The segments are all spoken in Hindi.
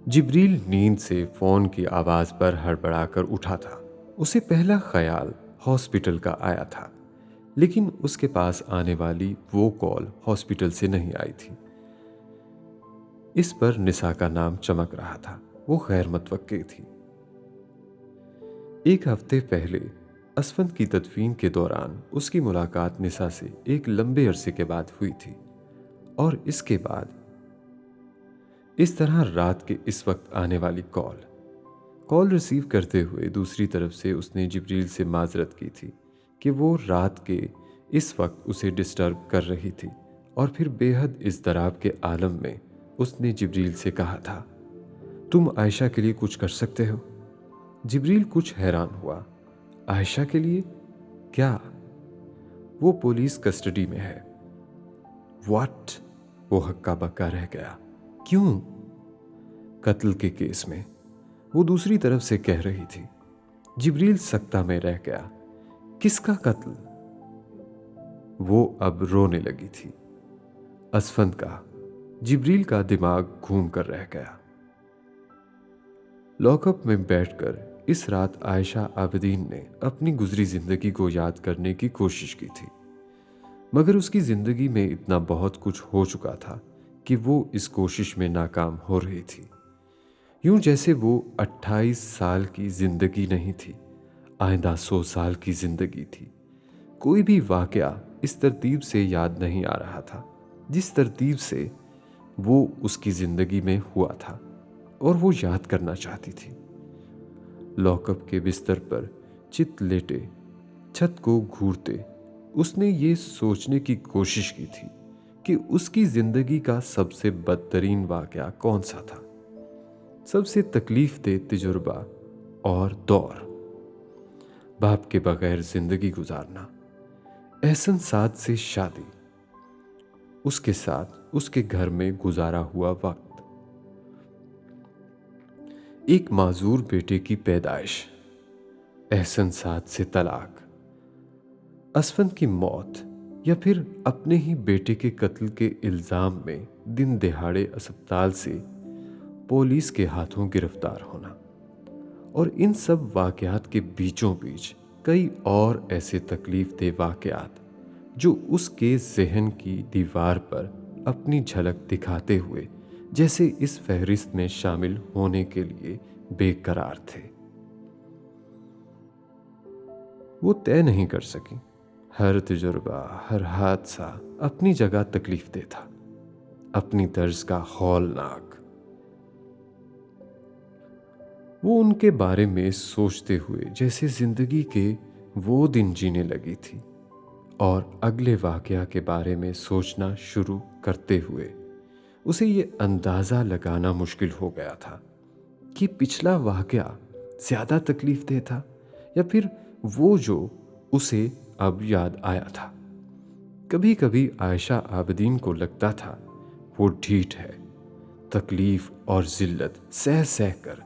जिब्रील नींद से फोन की आवाज पर हड़बड़ाकर उठा था। उसे पहला ख्याल हॉस्पिटल का आया था, लेकिन उसके पास आने वाली वो कॉल हॉस्पिटल से नहीं आई थी। इस पर निसा का नाम चमक रहा था। वो गैर मुतवक्के थी। एक हफ्ते पहले असफंद की तदफीन के दौरान उसकी मुलाकात निसा से एक लंबे अरसे के बाद हुई थी, और इसके बाद इस तरह रात के इस वक्त आने वाली कॉल रिसीव करते हुए दूसरी तरफ से उसने जिब्रील से माजरत की थी कि वो रात के इस वक्त उसे डिस्टर्ब कर रही थी, और फिर बेहद इज़्तिराब के आलम में उसने जिब्रील से कहा था, तुम आयशा के लिए कुछ कर सकते हो? जिब्रील कुछ हैरान हुआ। आयशा के लिए? क्या? वो पुलिस कस्टडी में है। व्हाट? वो हक्का बक्का रह गया। क्यों? कत्ल के केस में, वो दूसरी तरफ से कह रही थी। जिब्रील सकता में रह गया। किसका कत्ल? वो अब रोने लगी थी। असफंद का। जिब्रील का दिमाग घूम कर रह गया। लॉकअप में बैठकर इस रात आयशा आबदीन ने अपनी गुजरी जिंदगी को याद करने की कोशिश की थी, मगर उसकी जिंदगी में इतना बहुत कुछ हो चुका था कि वो इस कोशिश में नाकाम हो रही थी। यूं जैसे वो 28 साल की जिंदगी नहीं थी, आइंदा 100 साल की जिंदगी थी। कोई भी वाकया इस तरतीब से याद नहीं आ रहा था जिस तरतीब से वो उसकी जिंदगी में हुआ था, और वो याद करना चाहती थी। लॉकअप के बिस्तर पर चित लेटे, छत को घूरते, उसने ये सोचने की कोशिश की थी कि उसकी जिंदगी का सबसे बदतरीन वाकया कौन सा था, सबसे तकलीफ दे तजुर्बा और दौर। बाप के बगैर जिंदगी गुजारना, एहसन साद से शादी, उसके साथ उसके घर में गुजारा हुआ वक्त, एक माजूर बेटे की पैदाइश, एहसन साद से तलाक, असफंद की मौत, या फिर अपने ही बेटे के कत्ल के इल्ज़ाम में दिन दिहाड़े अस्पताल से पुलिस के हाथों गिरफ्तार होना। और इन सब वाकयात के बीचों बीच कई और ऐसे तकलीफ दे वाकयात जो उसके जहन की दीवार पर अपनी झलक दिखाते हुए जैसे इस फहरिस्त में शामिल होने के लिए बेकरार थे। वो तय नहीं कर सकी। हर तजुर्बा, हर हादसा अपनी जगह तकलीफ दे था, अपनी तर्ज का हौलनाक। वो उनके बारे में सोचते हुए जैसे जिंदगी के वो दिन जीने लगी थी, और अगले वाकया के बारे में सोचना शुरू करते हुए उसे ये अंदाज़ा लगाना मुश्किल हो गया था कि पिछला वाकया ज़्यादा तकलीफ दे था, या फिर वो जो उसे अब याद आया था। कभी कभी आयशा आबदीन को लगता था वो ढीठ है। तकलीफ और जिल्लत सह सह कर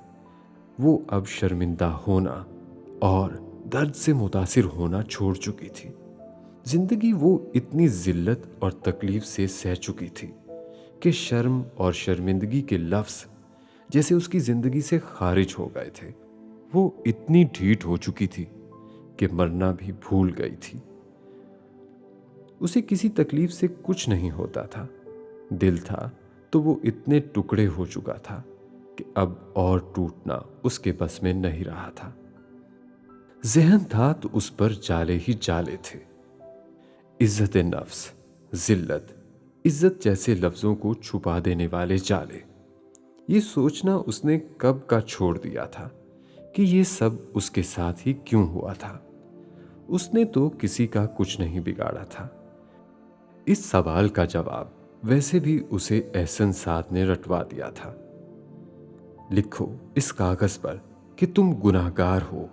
वो अब शर्मिंदा होना और दर्द से मुतासिर होना छोड़ चुकी थी। जिंदगी वो इतनी जिल्लत और तकलीफ से सह चुकी थी कि शर्म और शर्मिंदगी के लफ्ज़ जैसे उसकी जिंदगी से खारिज हो गए थे। वो इतनी ढीठ हो चुकी थी कि मरना भी भूल गई थी। उसे किसी तकलीफ से कुछ नहीं होता था। दिल था तो वो इतने टुकड़े हो चुका था कि अब और टूटना उसके बस में नहीं रहा था। जहन था तो उस पर जाले ही जाले थे। इज्जत नफ्स, जिल्लत, इज्जत जैसे लफ्जों को छुपा देने वाले जाले। ये सोचना उसने कब का छोड़ दिया था कि ये सब उसके साथ ही क्यों हुआ था। उसने तो किसी का कुछ नहीं बिगाड़ा था। इस सवाल का जवाब वैसे भी उसे एहसन साद ने रटवा दिया था। लिखो इस कागज पर कि तुम गुनाहगार हो,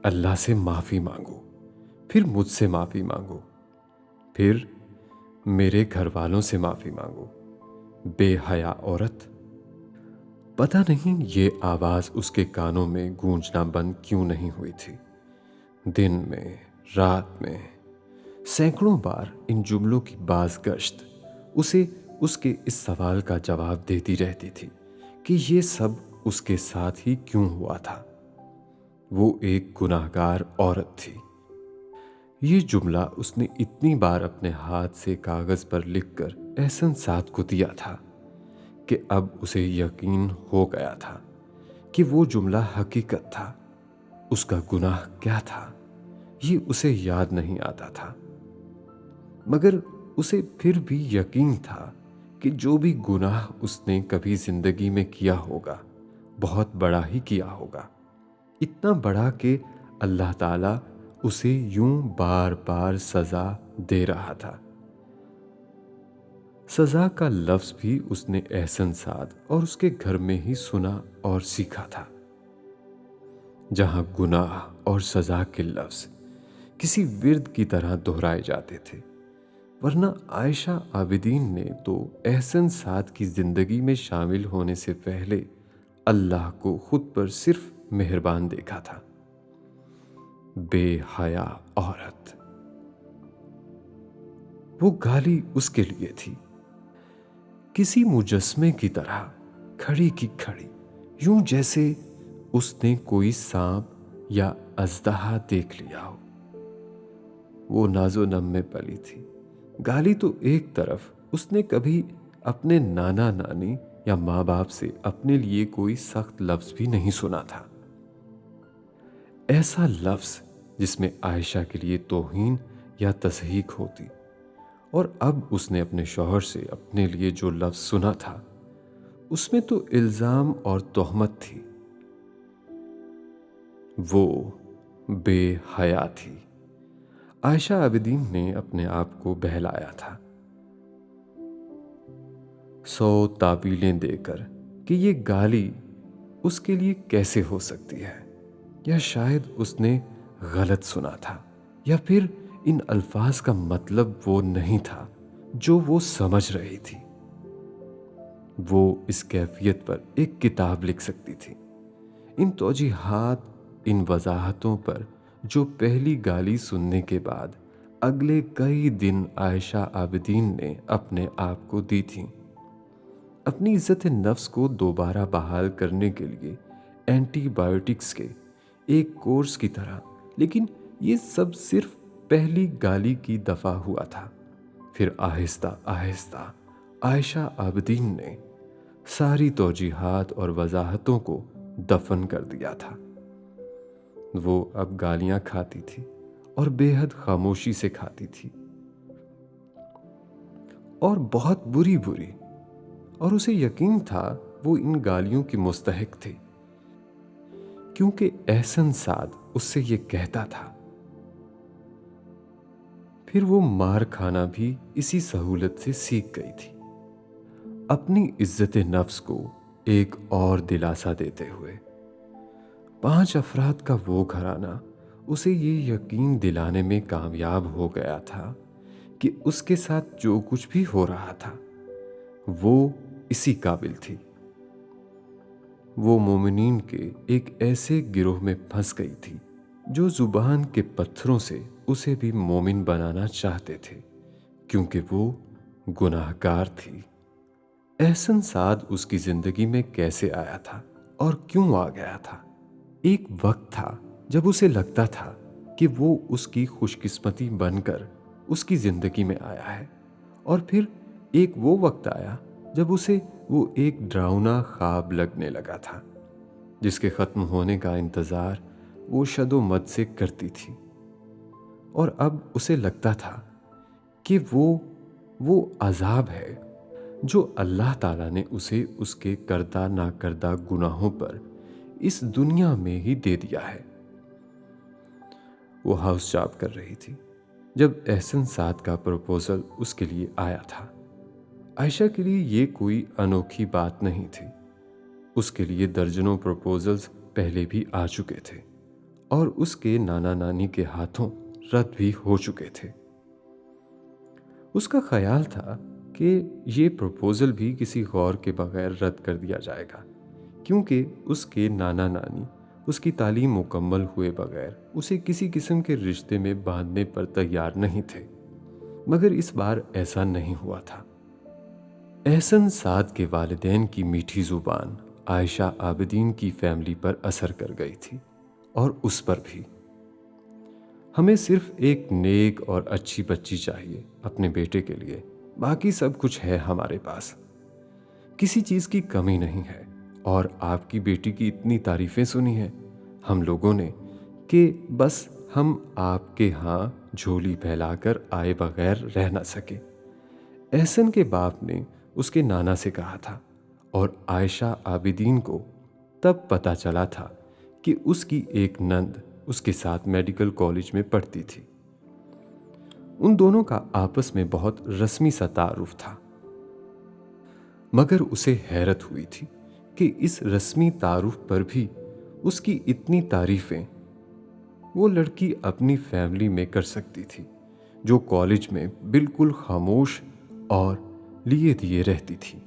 अल्लाह से माफी मांगो, फिर मुझसे माफी मांगो, फिर मेरे घर वालों से माफी मांगो, बेहया औरत। पता नहीं ये आवाज उसके कानों में गूंजना बंद क्यों नहीं हुई थी। दिन में, रात में सैकड़ों बार इन जुमलों की बाज गश्त उसे उसके इस सवाल का जवाब देती रहती थी कि ये सब उसके साथ ही क्यों हुआ था। वो एक गुनाहगार औरत थी। ये जुमला उसने इतनी बार अपने हाथ से कागज पर लिखकर एहसन साद को दिया था कि अब उसे यकीन हो गया था कि वो जुमला हकीकत था। उसका गुनाह क्या था ये उसे याद नहीं आता था, मगर उसे फिर भी यकीन था कि जो भी गुनाह उसने कभी जिंदगी में किया होगा बहुत बड़ा ही किया होगा, इतना बड़ा कि अल्लाह ताला उसे यूं बार बार सजा दे रहा था। सजा का लफ्ज भी उसने एहसन साद और उसके घर में ही सुना और सीखा था, जहां गुनाह और सजा के लफ्ज किसी विर्द की तरह दोहराए जाते थे। वरना आयशा आबिदीन ने तो एहसन साद की जिंदगी में शामिल होने से पहले अल्लाह को खुद पर सिर्फ मेहरबान देखा था। बेहया औरत, वो गाली उसके लिए थी, किसी मुजस्मे की तरह खड़ी की खड़ी, यूं जैसे उसने कोई सांप या अजदहा देख लिया हो। वो नाजो नम में पली थी। गाली तो एक तरफ उसने कभी अपने नाना नानी या माँ बाप से अपने लिए कोई सख्त लफ्ज भी नहीं सुना था। ऐसा लफ्ज जिसमें आयशा के लिए तौहीन या तस्हीक होती, और अब उसने अपने शौहर से अपने लिए जो लफ्ज सुना था उसमें तो इल्जाम और तोहमत थी। वो बेहया थी। आयशा आबिदीन ने अपने आप को बहलाया था 100 तावीलें देकर कि ये गाली उसके लिए कैसे हो सकती है, या शायद उसने गलत सुना था, या फिर इन अल्फाज का मतलब वो नहीं था जो वो समझ रही थी। वो इस कैफियत पर एक किताब लिख सकती थी। इन तौजीहात, इन वजाहतों पर जो पहली गाली सुनने के बाद अगले कई दिन आयशा आबिदीन ने अपने आप को दी थी, अपनी इज्जत नफ्स को दोबारा बहाल करने के लिए एंटीबायोटिक्स के एक कोर्स की तरह। लेकिन ये सब सिर्फ पहली गाली की दफा हुआ था। फिर आहिस्ता आहिस्ता आयशा आबिदीन ने सारी तौजीहात और वजाहतों को दफन कर दिया था। वो अब गालियां खाती थी और बेहद खामोशी से खाती थी, और बहुत बुरी बुरी, और उसे यकीन था वो इन गालियों की मुस्तहिक थी, क्योंकि एहसन साद उससे ये कहता था। फिर वो मार खाना भी इसी सहूलत से सीख गई थी, अपनी इज्जत नफ्स को एक और दिलासा देते हुए। 5 अफराद का वो घराना उसे ये यकीन दिलाने में कामयाब हो गया था कि उसके साथ जो कुछ भी हो रहा था वो इसी काबिल थी। वो मोमिनीन के एक ऐसे गिरोह में फंस गई थी जो जुबान के पत्थरों से उसे भी मोमिन बनाना चाहते थे, क्योंकि वो गुनाहगार थी। एहसन साद उसकी जिंदगी में कैसे आया था और क्यों आ गया था? एक वक्त था जब उसे लगता था कि वो उसकी खुशकिस्मती बनकर उसकी जिंदगी में आया है, और फिर एक वो वक्त आया जब उसे वो एक डरावना ख्वाब लगने लगा था, जिसके ख़त्म होने का इंतज़ार वो शदो-मद से करती थी। और अब उसे लगता था कि वो अजाब है जो अल्लाह ताला ने उसे उसके करदा ना करदा गुनाहों पर इस दुनिया में ही दे दिया है। वो हाउस जॉब कर रही थी जब एहसन साद का प्रपोजल उसके लिए आया था। आयशा के लिए ये कोई अनोखी बात नहीं थी। उसके लिए दर्जनों प्रपोजल्स पहले भी आ चुके थे और उसके नाना नानी के हाथों रद्द भी हो चुके थे। उसका ख्याल था कि ये प्रपोजल भी किसी गौर के बगैर रद्द कर दिया जाएगा, क्योंकि उसके नाना नानी उसकी तालीम मुकम्मल हुए बगैर उसे किसी किस्म के रिश्ते में बांधने पर तैयार नहीं थे। मगर इस बार ऐसा नहीं हुआ था। एहसन साद के वालिदैन की मीठी जुबान आयशा आबिदीन की फैमिली पर असर कर गई थी और उस पर भी। हमें सिर्फ एक नेक और अच्छी बच्ची चाहिए अपने बेटे के लिए, बाकी सब कुछ है हमारे पास, किसी चीज़ की कमी नहीं है। और आपकी बेटी की इतनी तारीफ़ें सुनी हैं हम लोगों ने कि बस हम आपके यहाँ झोली फैलाकर आए बगैर रह ना सके। एहसन के बाप ने उसके नाना से कहा था और आयशा आबिदीन को तब पता चला था कि उसकी एक नंद उसके साथ मेडिकल कॉलेज में पढ़ती थी। उन दोनों का आपस में बहुत रस्मी सा तारुफ था, मगर उसे हैरत हुई थी कि इस रस्मी तारुफ पर भी उसकी इतनी तारीफें वो लड़की अपनी फैमिली में कर सकती थी, जो कॉलेज में बिल्कुल खामोश और लिए दिए रहती थी।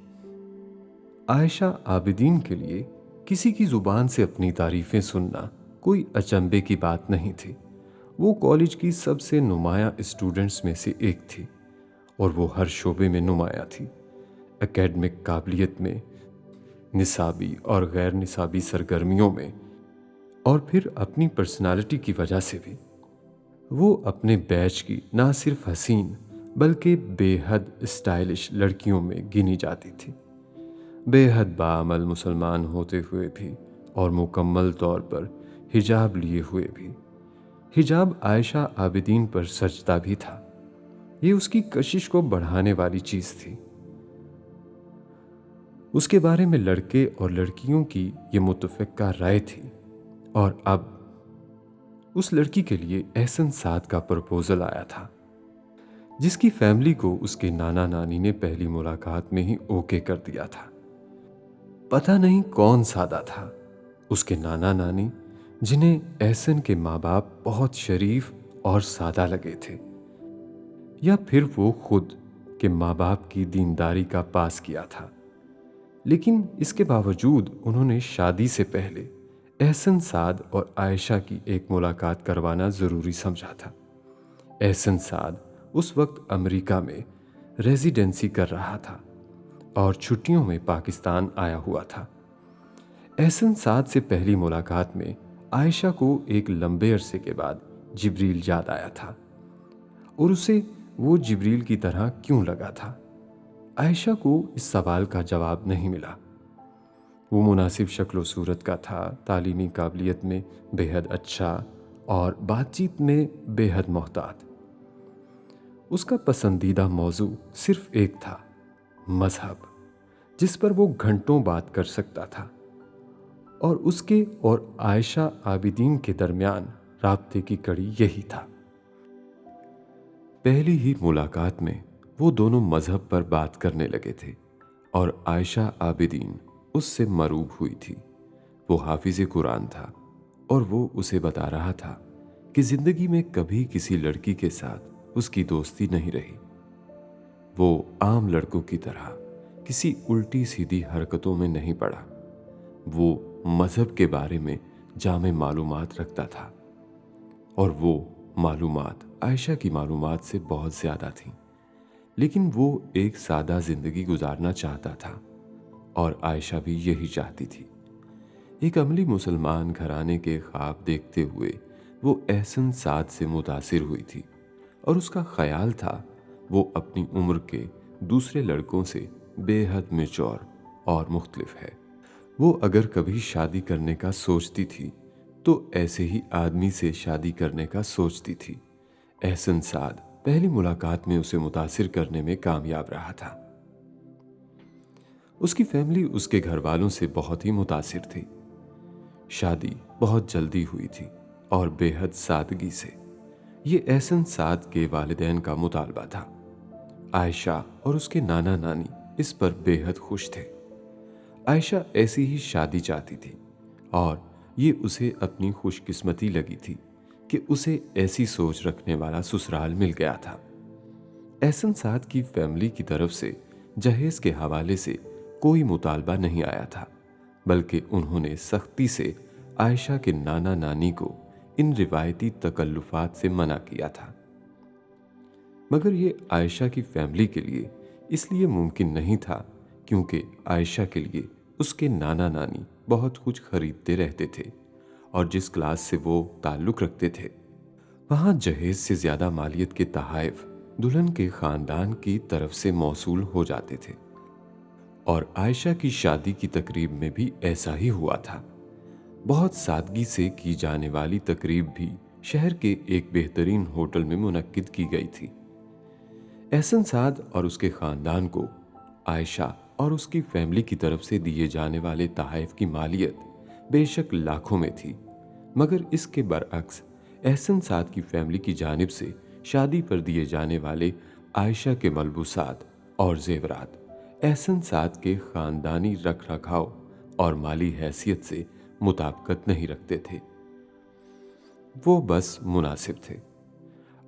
आयशा आबिदीन के लिए किसी की जुबान से अपनी तारीफें सुनना कोई अचंभे की बात नहीं थी। वो कॉलेज की सबसे नुमाया स्टूडेंट्स में से एक थी और वो हर शोबे में नुमाया थी, एकेडमिक काबिलियत में, निसाबी और गैर निसाबी सरगर्मियों में, और फिर अपनी पर्सनालिटी की वजह से भी। वो अपने बैच की ना सिर्फ हसीन बल्कि बेहद स्टाइलिश लड़कियों में गिनी जाती थी, बेहद बाअमल मुसलमान होते हुए भी और मुकम्मल तौर पर हिजाब लिए हुए भी। हिजाब आयशा आबिदीन पर सजदा भी था। ये उसकी कशिश को बढ़ाने वाली चीज़ थी। उसके बारे में लड़के और लड़कियों की ये मुतफ़िक़ा राय थी। और अब उस लड़की के लिए एहसन साद का प्रपोज़ल आया था, जिसकी फैमिली को उसके नाना नानी ने पहली मुलाकात में ही ओके कर दिया था। पता नहीं कौन सादा था, उसके नाना नानी जिन्हें एहसन के माँ बाप बहुत शरीफ और सादा लगे थे, या फिर वो खुद के माँ बाप की दीनदारी का पास किया था। लेकिन इसके बावजूद उन्होंने शादी से पहले एहसन साद और आयशा की एक मुलाकात करवाना ज़रूरी समझा था। एहसन साद उस वक्त अमेरिका में रेजिडेंसी कर रहा था और छुट्टियों में पाकिस्तान आया हुआ था। एहसन साद से पहली मुलाकात में आयशा को एक लंबे अरसे के बाद जिब्रील याद आया था और उसे वो जिब्रील की तरह क्यों लगा था। आयशा को इस सवाल का जवाब नहीं मिला। वो मुनासिब शक्ल सूरत का था, तालीमी काबिलियत में बेहद अच्छा और बातचीत में बेहद मोहतात। उसका पसंदीदा मौजू सिर्फ एक था, मजहब, जिस पर वो घंटों बात कर सकता था। और उसके और आयशा आबिदीन के दरमियान राब्ते की कड़ी यही था। पहली ही मुलाकात में वो दोनों मजहब पर बात करने लगे थे और आयशा आबिदीन उससे मरूब हुई थी। वो हाफिज़ कुरान था और वो उसे बता रहा था कि ज़िंदगी में कभी किसी लड़की के साथ उसकी दोस्ती नहीं रही। वो आम लड़कों की तरह किसी उल्टी सीधी हरकतों में नहीं पड़ा। वो मज़हब के बारे में जामे मालूमात रखता था और वो मालूमात आयशा की मालूमात से बहुत ज़्यादा थीं। लेकिन वो एक सादा ज़िंदगी गुजारना चाहता था और आयशा भी यही चाहती थी। एक अमली मुसलमान घराने के ख्वाब देखते हुए वो एहसन साद से मुतासिर हुई थी और उसका ख्याल था वो अपनी उम्र के दूसरे लड़कों से बेहद मैच्योर और मुख्तलिफ है। वो अगर कभी शादी करने का सोचती थी तो ऐसे ही आदमी से शादी करने का सोचती थी। एहसन साद पहली मुलाकात में उसे मुतासिर करने में कामयाब रहा था। उसकी फैमिली उसके घर वालों से बहुत ही मुतासिर थी। शादी बहुत जल्दी हुई थी और बेहद सादगी से। ये एहसन साद के वालिदैन का मुतालबा था। आयशा और उसके नाना नानी इस पर बेहद खुश थे। आयशा ऐसी ही शादी चाहती थी और ये उसे अपनी खुशकिस्मती लगी थी कि उसे ऐसी सोच रखने वाला ससुराल मिल गया था। एहसन साद की फैमिली की तरफ से जहेज के हवाले से कोई मुतालबा नहीं आया था, बल्कि उन्होंने सख्ती से आयशा के नाना नानी को इन रिवायती तकल्लुफात से मना किया था। मगर ये आयशा की फैमिली के लिए इसलिए मुमकिन नहीं था क्योंकि आयशा के लिए उसके नाना नानी बहुत कुछ खरीदते रहते थे और जिस क्लास से वो ताल्लुक रखते थे वहाँ जहेज से ज़्यादा मालियत के तहाइफ दुल्हन के ख़ानदान की तरफ से मौसूल हो जाते थे। और आयशा की शादी की तकरीब में भी ऐसा ही हुआ था। बहुत सादगी से की जाने वाली तकरीब भी शहर के एक बेहतरीन होटल में मुनक्किद की गई थी। एहसन साद और उसके ख़ानदान को आयशा और उसकी फैमिली की तरफ से दिए जाने वाले तहाइफ की मालियत बेशक लाखों में थी, मगर इसके बरअक्स एहसन साद की फैमिली की जानिब से शादी पर दिए जाने वाले आयशा के मलबूसात और जेवरात एहसन साद के ख़ानदानी रख रखाव और माली हैसियत से मुताबिकत नहीं रखते थे। वो बस मुनासिब थे।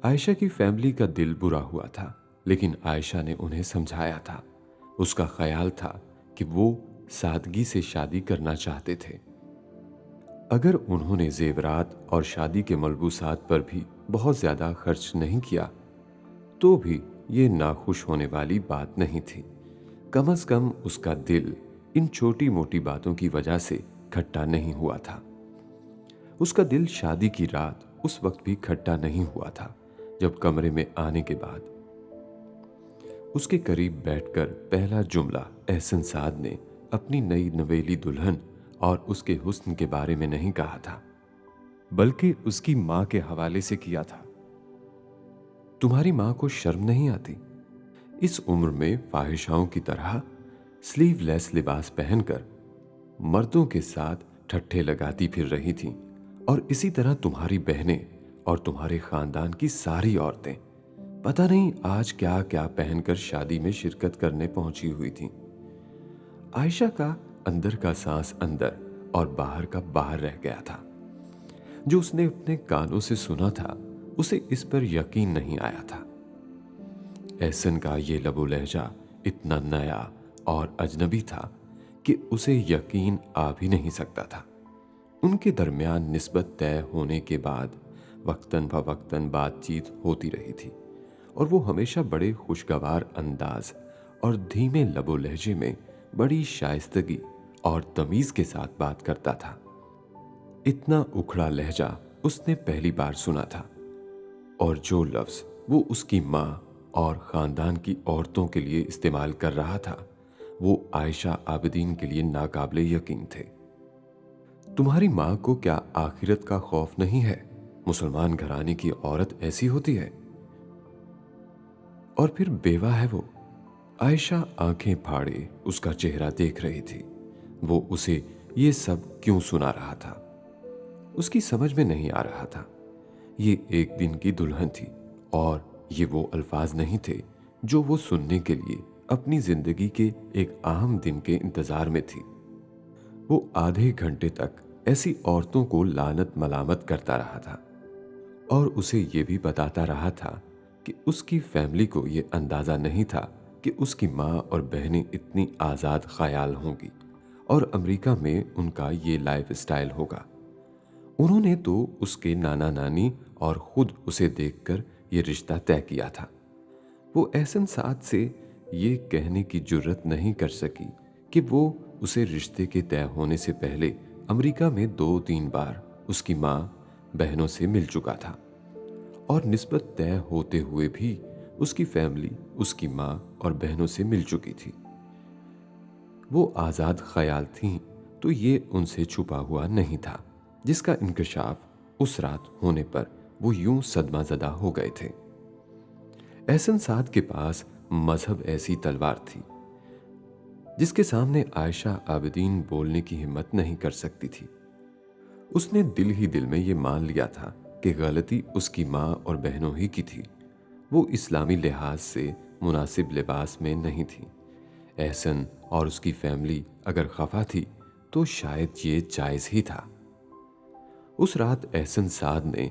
आयशा की फैमिली का दिल बुरा हुआ था, लेकिन आयशा ने उन्हें समझाया था। उसका ख्याल था कि वो सादगी से शादी करना चाहते थे। अगर उन्होंने जेवरात और शादी के मलबूसात पर भी बहुत ज़्यादा खर्च नहीं किया तो भी ये नाखुश होने वाली बात नहीं थी। कम अज़ कम उसका दिल इन छोटी मोटी बातों की वजह से खट्टा नहीं हुआ था। उसका दिल शादी की रात उस वक्त भी खट्टा नहीं हुआ था जब कमरे में आने के बाद उसके करीब बैठकर पहला जुमला एहसन साद ने अपनी नई नवेली दुल्हन और उसके हुस्न के बारे में नहीं कहा था, बल्कि उसकी मां के हवाले से किया था। तुम्हारी मां को शर्म नहीं आती? इस उम्र में फाहिशाओं की तरह स्लीवलेस लिबास पहनकर मर्दों के साथ ठट्ठे लगाती फिर रही थीं, और इसी तरह तुम्हारी बहनें और तुम्हारे खानदान की सारी औरतें पता नहीं आज क्या क्या पहनकर शादी में शिरकत करने पहुंची हुई थीं। आयशा का अंदर का सांस अंदर और बाहर का बाहर रह गया था। जो उसने अपने कानों से सुना था उसे इस पर यकीन नहीं आया था। एहसन का ये लबो लहजा इतना नया और अजनबी था कि उसे यकीन आ भी नहीं सकता था। उनके दरमियान निस्बत तय होने के बाद वक्तन फवक्तन बातचीत होती रही थी और वो हमेशा बड़े खुशगवार अंदाज और धीमे लबो लहजे में बड़ी शाइस्तगी और तमीज के साथ बात करता था। इतना उखड़ा लहजा उसने पहली बार सुना था, और जो लफ्ज वो उसकी माँ और खानदान की औरतों के लिए इस्तेमाल कर रहा था वो आयशा आबिदीन के लिए नाकाबिले यकीन थे। तुम्हारी माँ को क्या आखिरत का खौफ नहीं है? मुसलमान घराने की औरत ऐसी होती है, और फिर बेवा है वो। आयशा आंखें फाड़े उसका चेहरा देख रही थी। वो उसे ये सब क्यों सुना रहा था उसकी समझ में नहीं आ रहा था। ये एक दिन की दुल्हन थी और ये वो अल्फाज नहीं थे जो वो सुनने के लिए अपनी जिंदगी के एक अहम दिन के इंतजार में थी। वो आधे घंटे तक ऐसी औरतों को लानत मलामत करता रहा था और उसे ये भी बताता रहा था कि उसकी फैमिली को ये अंदाज़ा नहीं था कि उसकी माँ और बहनें इतनी आज़ाद ख्याल होंगी और अमेरिका में उनका ये लाइफ स्टाइल होगा। उन्होंने तो उसके नाना नानी और ख़ुद उसे देखकर ये रिश्ता तय किया था। वो एहसन साद से ये कहने की जुर्रत नहीं कर सकी कि वो उसे रिश्ते के तय होने से पहले अमेरिका में 2-3 बार उसकी माँ बहनों से मिल चुका था, और निस्बत तय होते हुए भी उसकी फैमिली उसकी माँ और बहनों से मिल चुकी थी। वो आज़ाद ख्याल थीं तो ये उनसे छुपा हुआ नहीं था, जिसका इंकशाफ उस रात होने पर वो यूं सदमा ज़दा हो गए थे। एहसन साद के पास मजहब ऐसी तलवार थी जिसके सामने आयशा आबिदीन बोलने की हिम्मत नहीं कर सकती थी। उसने दिल ही दिल में ये मान लिया था कि गलती उसकी माँ और बहनों ही की थी। वो इस्लामी लिहाज से मुनासिब लिबास में नहीं थी। एहसन और उसकी फैमिली अगर खफा थी तो शायद ये जायज़ ही था। उस रात एहसन साद ने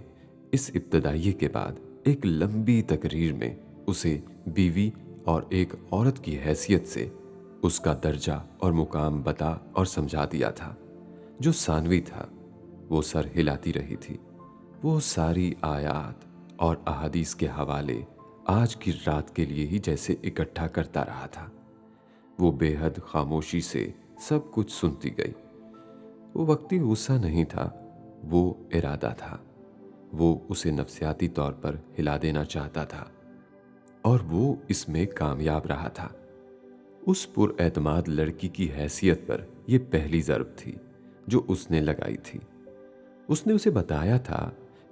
इस इब्तदाइये के बाद एक लंबी तकरीर में उसे बीवी और एक औरत की हैसियत से उसका दर्जा और मुकाम बता और समझा दिया था। जो सानवी था वो सर हिलाती रही थी। वो सारी आयात और अहादीस के हवाले आज की रात के लिए ही जैसे इकट्ठा करता रहा था। वो बेहद खामोशी से सब कुछ सुनती गई। वो वक्ती गुस्सा नहीं था, वो इरादा था। वो उसे नफ्सियाती तौर पर हिला देना चाहता था और वो इसमें कामयाब रहा था। उस पुरएतमाद लड़की की हैसियत पर यह पहली ज़रब थी जो उसने लगाई थी। उसने उसे बताया था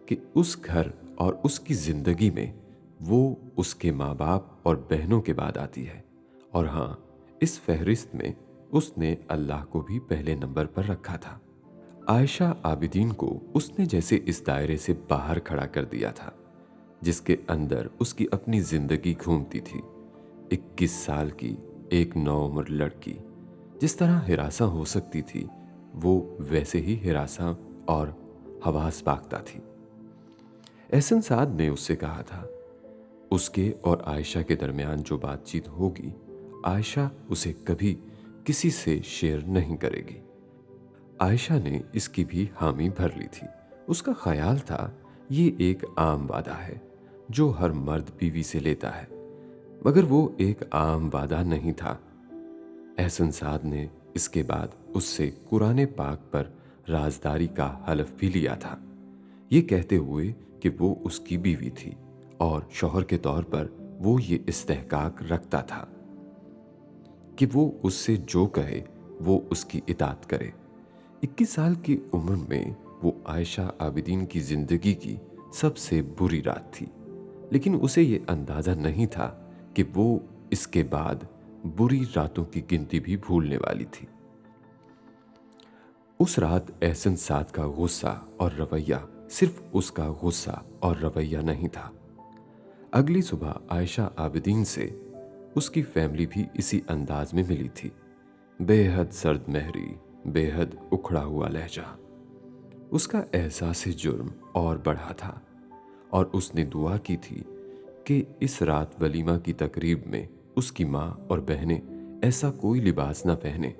कि उस घर और उसकी ज़िंदगी में वो उसके माँ बाप और बहनों के बाद आती है, और हाँ, इस फहरिस्त में उसने अल्लाह को भी पहले नंबर पर रखा था। आयशा आबिदीन को उसने जैसे इस दायरे से बाहर खड़ा कर दिया था जिसके अंदर उसकी अपनी जिंदगी घूमती थी। 21 साल की एक नौउम्र लड़की जिस तरह हिरासा हो सकती थी, वो वैसे ही हिरासा और हवास पाकता थी। एहसन साद ने उससे कहा था उसके और आयशा के दरमियान जो बातचीत होगी, आयशा उसे कभी किसी से शेयर नहीं करेगी। आयशा ने इसकी भी हामी भर ली थी। उसका ख्याल था ये एक आम वादा है जो हर मर्द बीवी से लेता है, मगर वो एक आम वादा नहीं था। एहसन साद ने इसके बाद उससे कुरान पाक पर राजदारी का हलफ भी लिया था, ये कहते हुए कि वो उसकी बीवी थी और शौहर के तौर पर वो ये इस्तेहकाक रखता था कि वो उससे जो कहे वो उसकी इताअत करे। 21 साल की उम्र में वो आयशा आबिदीन की जिंदगी की सबसे बुरी रात थी, लेकिन उसे ये अंदाजा नहीं था कि वो इसके बाद बुरी रातों की गिनती भी भूलने वाली थी। उस रात एहसन साद का गुस्सा और रवैया सिर्फ उसका गुस्सा और रवैया नहीं था। अगली सुबह आयशा आबिदीन से उसकी फैमिली भी इसी अंदाज में मिली थी। बेहद सर्द महरी, बेहद उखड़ा हुआ लहजा। उसका एहसास जुर्म और बढ़ा था और उसने दुआ की थी कि इस रात वलीमा की तकरीब में उसकी माँ और बहनें ऐसा कोई लिबास ना पहने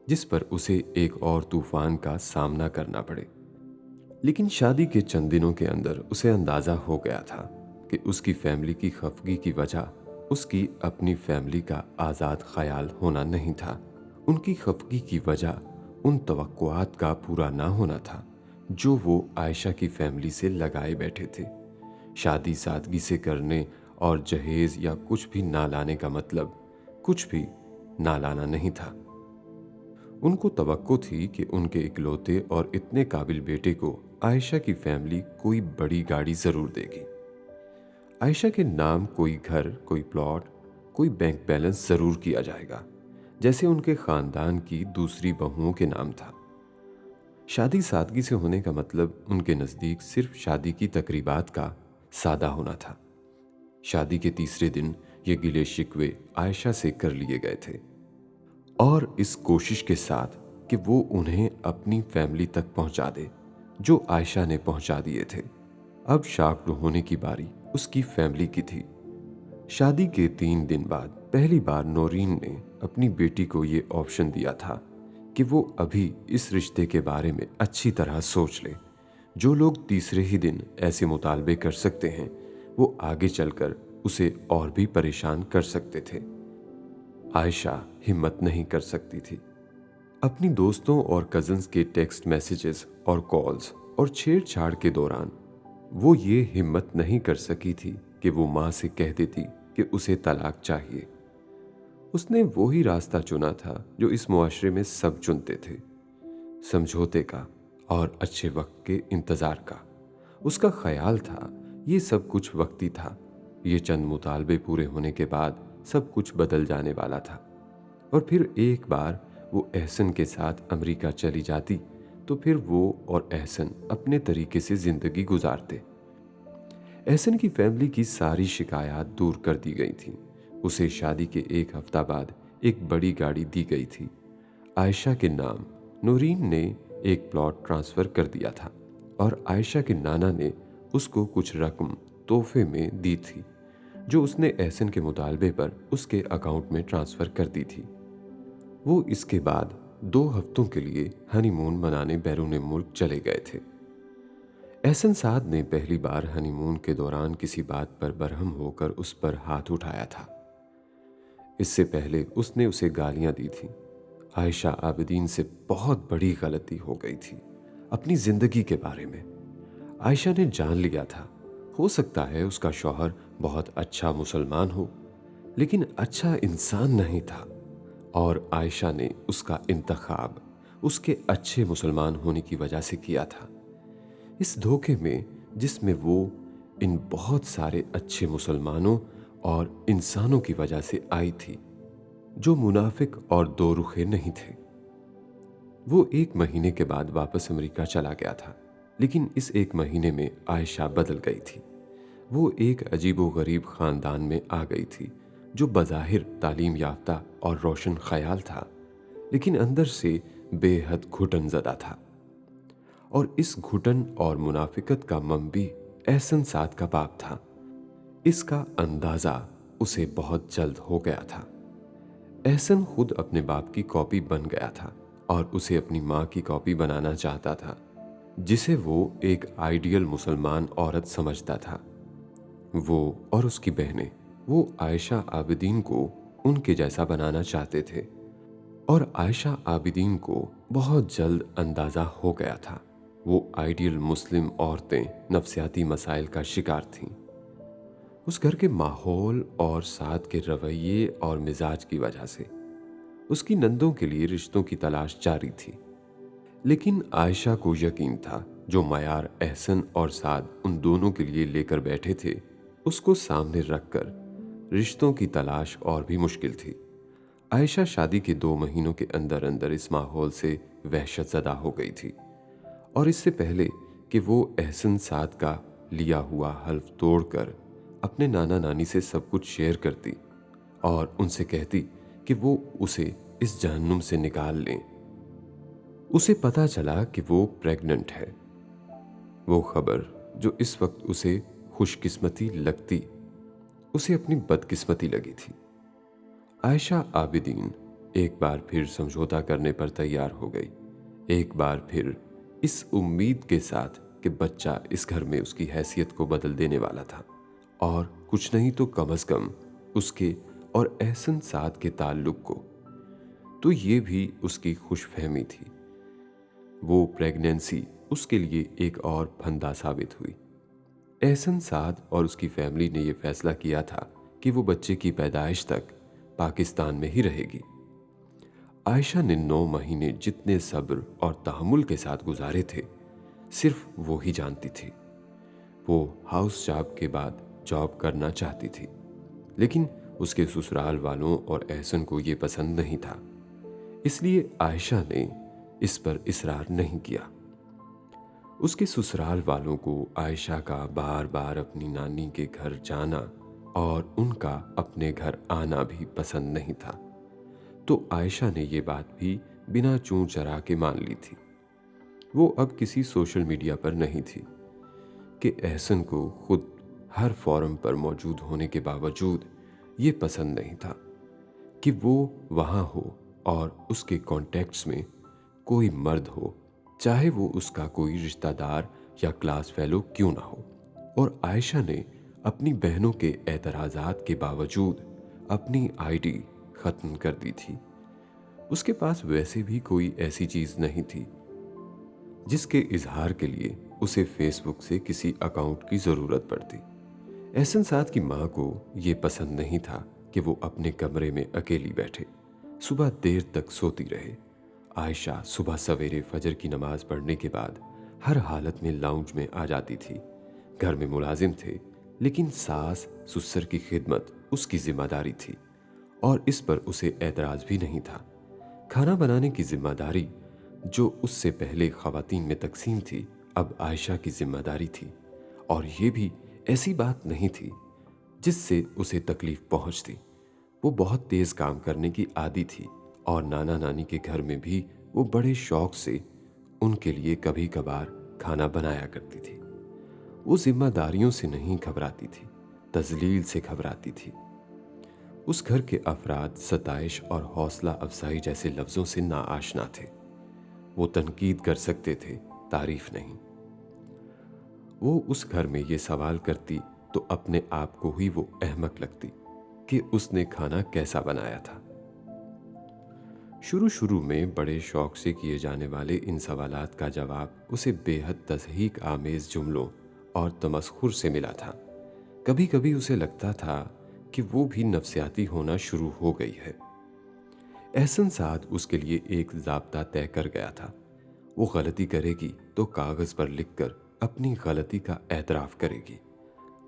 जिस पर उसे एक और तूफान का सामना करना पड़े। लेकिन शादी के चंद दिनों के अंदर उसे अंदाजा हो गया था कि उसकी फैमिली की खफगी की वजह उसकी अपनी फैमिली का आज़ाद ख्याल होना नहीं था। उनकी खफगी की वजह उन तवक्कुआत का पूरा ना होना था जो वो आयशा की फैमिली से लगाए बैठे थे। शादी सादगी से करने और जहेज या कुछ भी ना लाने का मतलब कुछ भी ना लाना नहीं था। उनको तवक्को थी कि उनके इकलौते और इतने काबिल बेटे को आयशा की फैमिली कोई बड़ी गाड़ी ज़रूर देगी। आयशा के नाम कोई घर, कोई प्लॉट, कोई बैंक बैलेंस ज़रूर किया जाएगा, जैसे उनके ख़ानदान की दूसरी बहुओं के नाम था। शादी सादगी से होने का मतलब उनके नज़दीक सिर्फ शादी की तकरीबात का सादा होना था। शादी के तीसरे दिन ये गिले शिकवे आयशा से कर लिए गए थे और इस कोशिश के साथ कि वो उन्हें अपनी फैमिली तक पहुंचा दे जो आयशा ने पहुंचा दिए थे। अब शाकड़ों होने की बारी उसकी फैमिली की थी। शादी के 3 दिन बाद पहली बार नौरीन ने अपनी बेटी को ये ऑप्शन दिया था कि वो अभी इस रिश्ते के बारे में अच्छी तरह सोच ले। जो लोग तीसरे ही दिन ऐसे मुतालबे कर सकते हैं, वो आगे चलकर उसे और भी परेशान कर सकते थे। आयशा हिम्मत नहीं कर सकती थी। अपनी दोस्तों और कज़न्स के टेक्स्ट मैसेजेस और कॉल्स और छेड़छाड़ के दौरान वो ये हिम्मत नहीं कर सकी थी कि वो माँ से कह देती कि उसे तलाक चाहिए। उसने वो ही रास्ता चुना था जो इस मुआशरे में सब चुनते थे, समझौते का और अच्छे वक्त के इंतज़ार का। उसका ख्याल था ये सब कुछ वक्ती था, ये चंद मुतालबे पूरे होने के बाद सब कुछ बदल जाने वाला था। और फिर एक बार वो एहसन के साथ अमेरिका चली जाती तो फिर वो और एहसन अपने तरीके से ज़िंदगी गुजारते। एहसन की फैमिली की सारी शिकायत दूर कर दी गई थी। उसे शादी के 1 हफ्ता बाद एक बड़ी गाड़ी दी गई थी। आयशा के नाम नूरीन ने एक प्लॉट ट्रांसफ़र कर दिया था और आयशा के नाना ने उसको कुछ रकम तोहफे में दी थी जो उसने एहसन के मुतालबे पर उसके अकाउंट में ट्रांसफ़र कर दी थी। वो इसके बाद 2 हफ्तों के लिए हनीमून मनाने बैरून मुल्क चले गए थे। एहसन साद ने पहली बार हनीमून के दौरान किसी बात पर बरहम होकर उस पर हाथ उठाया था। इससे पहले उसने उसे गालियां दी थी। आयशा आबिदीन से बहुत बड़ी गलती हो गई थी अपनी जिंदगी के बारे में। आयशा ने जान लिया था, हो सकता है उसका शौहर बहुत अच्छा मुसलमान हो, लेकिन अच्छा इंसान नहीं था। और आयशा ने उसका इंतखाब उसके अच्छे मुसलमान होने की वजह से किया था। इस धोखे में जिसमें वो इन बहुत सारे अच्छे मुसलमानों और इंसानों की वजह से आई थी, जो मुनाफिक और दो रुखे नहीं थे। वो 1 महीने के बाद वापस अमेरिका चला गया था, लेकिन इस 1 महीने में आयशा बदल गई थी। वो एक अजीबोगरीब खानदान में आ गई थी, जो बज़ाहिर तालीम याफ्ता और रोशन ख्याल था, लेकिन अंदर से बेहद घुटन ज़दा था। और इस घुटन और मुनाफिकत का मंबी एहसन साद का बाप था। इसका अंदाज़ा उसे बहुत जल्द हो गया था। एहसन खुद अपने बाप की कॉपी बन गया था और उसे अपनी माँ की कॉपी बनाना चाहता था, जिसे वो एक आइडियल मुसलमान औरत समझता था। वो और उसकी बहनें वो आयशा आबिदीन को उनके जैसा बनाना चाहते थे, और आयशा आबिदीन को बहुत जल्द अंदाज़ा हो गया था वो आइडियल मुस्लिम औरतें नफ्सियाती मसाइल का शिकार थीं। उस घर के माहौल और साथ के रवैये और मिजाज की वजह से उसकी नंदों के लिए रिश्तों की तलाश जारी थी। लेकिन आयशा को यकीन था जो मयार एहसन और साद उन दोनों के लिए लेकर बैठे थे, उसको सामने रखकर रिश्तों की तलाश और भी मुश्किल थी। आयशा शादी के 2 महीनों के अंदर अंदर इस माहौल से वहशत ज़दा हो गई थी, और इससे पहले कि वो एहसन साद का लिया हुआ हल्फ तोड़कर अपने नाना नानी से सब कुछ शेयर करती और उनसे कहती कि वो उसे इस जहन्नुम से निकाल लें, उसे पता चला कि वो प्रेग्नेंट है। वो खबर जो इस वक्त उसे खुशकिस्मती लगती, उसे अपनी बदकिस्मती लगी थी। आयशा आबिदीन एक बार फिर समझौता करने पर तैयार हो गई, एक बार फिर इस उम्मीद के साथ कि बच्चा इस घर में उसकी हैसियत को बदल देने वाला था, और कुछ नहीं तो कम अज कम उसके और एहसन साद के ताल्लुक को। तो ये भी उसकी खुशफहमी थी। वो प्रेगनेंसी उसके लिए एक और फंदा साबित हुई। एहसन साद और उसकी फैमिली ने यह फैसला किया था कि वो बच्चे की पैदाइश तक पाकिस्तान में ही रहेगी। आयशा ने 9 महीने जितने सब्र और तहम्मुल के साथ गुजारे थे, सिर्फ वो ही जानती थी। वो हाउस जॉब के बाद जॉब करना चाहती थी, लेकिन उसके ससुराल वालों और एहसन को ये पसंद नहीं था, इसलिए आयशा ने इस पर इसरार नहीं किया। उसके ससुराल वालों को आयशा का बार बार अपनी नानी के घर जाना और उनका अपने घर आना भी पसंद नहीं था, तो आयशा ने ये बात भी बिना चूं चरा के मान ली थी। वो अब किसी सोशल मीडिया पर नहीं थी कि एहसन को खुद हर फोरम पर मौजूद होने के बावजूद ये पसंद नहीं था कि वो वहाँ हो और उसके कॉन्टेक्ट्स में कोई मर्द हो, चाहे वो उसका कोई रिश्तेदार या क्लास फेलो क्यों ना हो। और आयशा ने अपनी बहनों के एतराज़ात के बावजूद अपनी आईडी ख़त्म कर दी थी। उसके पास वैसे भी कोई ऐसी चीज़ नहीं थी जिसके इजहार के लिए उसे फेसबुक से किसी अकाउंट की ज़रूरत पड़ती। एहसन साद की माँ को ये पसंद नहीं था कि वो अपने कमरे में अकेली बैठे सुबह देर तक सोती रहे। आयशा सुबह सवेरे फजर की नमाज पढ़ने के बाद हर हालत में लाउंज में आ जाती थी। घर में मुलाजिम थे, लेकिन सास ससुर की खिदमत उसकी जिम्मेदारी थी और इस पर उसे एतराज़ भी नहीं था। खाना बनाने की जिम्मेदारी जो उससे पहले ख़वातीन में तकसीम थी, अब आयशा की जिम्मेदारी थी, और ये भी ऐसी बात नहीं थी जिससे उसे तकलीफ पहुंचती। वो बहुत तेज़ काम करने की आदी थी और नाना नानी के घर में भी वो बड़े शौक से उनके लिए कभी कभार खाना बनाया करती थी। वो जिम्मेदारियों से नहीं घबराती थी, तजलील से घबराती थी। उस घर के अफराद सताइश और हौसला अफजाई जैसे लफ्ज़ों से नाआशना थे। वो तनकीद कर सकते थे, तारीफ नहीं। वो उस घर में ये सवाल करती तो अपने आप को ही वो अहमक लगती कि उसने खाना कैसा बनाया था। शुरू शुरू में बड़े शौक से किए जाने वाले इन सवालात का जवाब उसे बेहद तस्हीक आमेज जुमलों और तमस्खुर से मिला था। कभी कभी उसे लगता था कि वो भी नफसियाती होना शुरू हो गई है। एहसन साद उसके लिए एक ज़ाब्ता तय कर गया था। वो गलती करेगी तो कागज़ पर लिखकर अपनी गलती का एतराफ़ करेगी,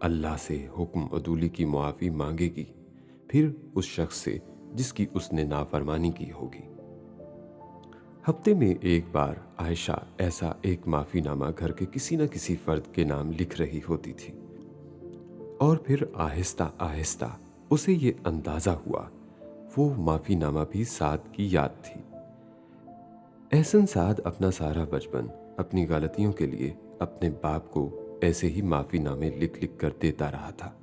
अल्लाह से हुक्म अदूली की मुआफ़ी मांगेगी, फिर उस शख्स से जिसकी उसने नाफरमानी की होगी। हफ्ते में एक बार आयशा ऐसा एक माफ़ीनामा घर के किसी न किसी फ़र्द के नाम लिख रही होती थी, और फिर आहिस्ता आहिस्ता उसे ये अंदाज़ा हुआ वो माफ़ीनामा भी साद की याद थी। एहसन साद अपना सारा बचपन अपनी गलतियों के लिए अपने बाप को ऐसे ही माफ़ीनामे लिख लिख कर देता रहा था,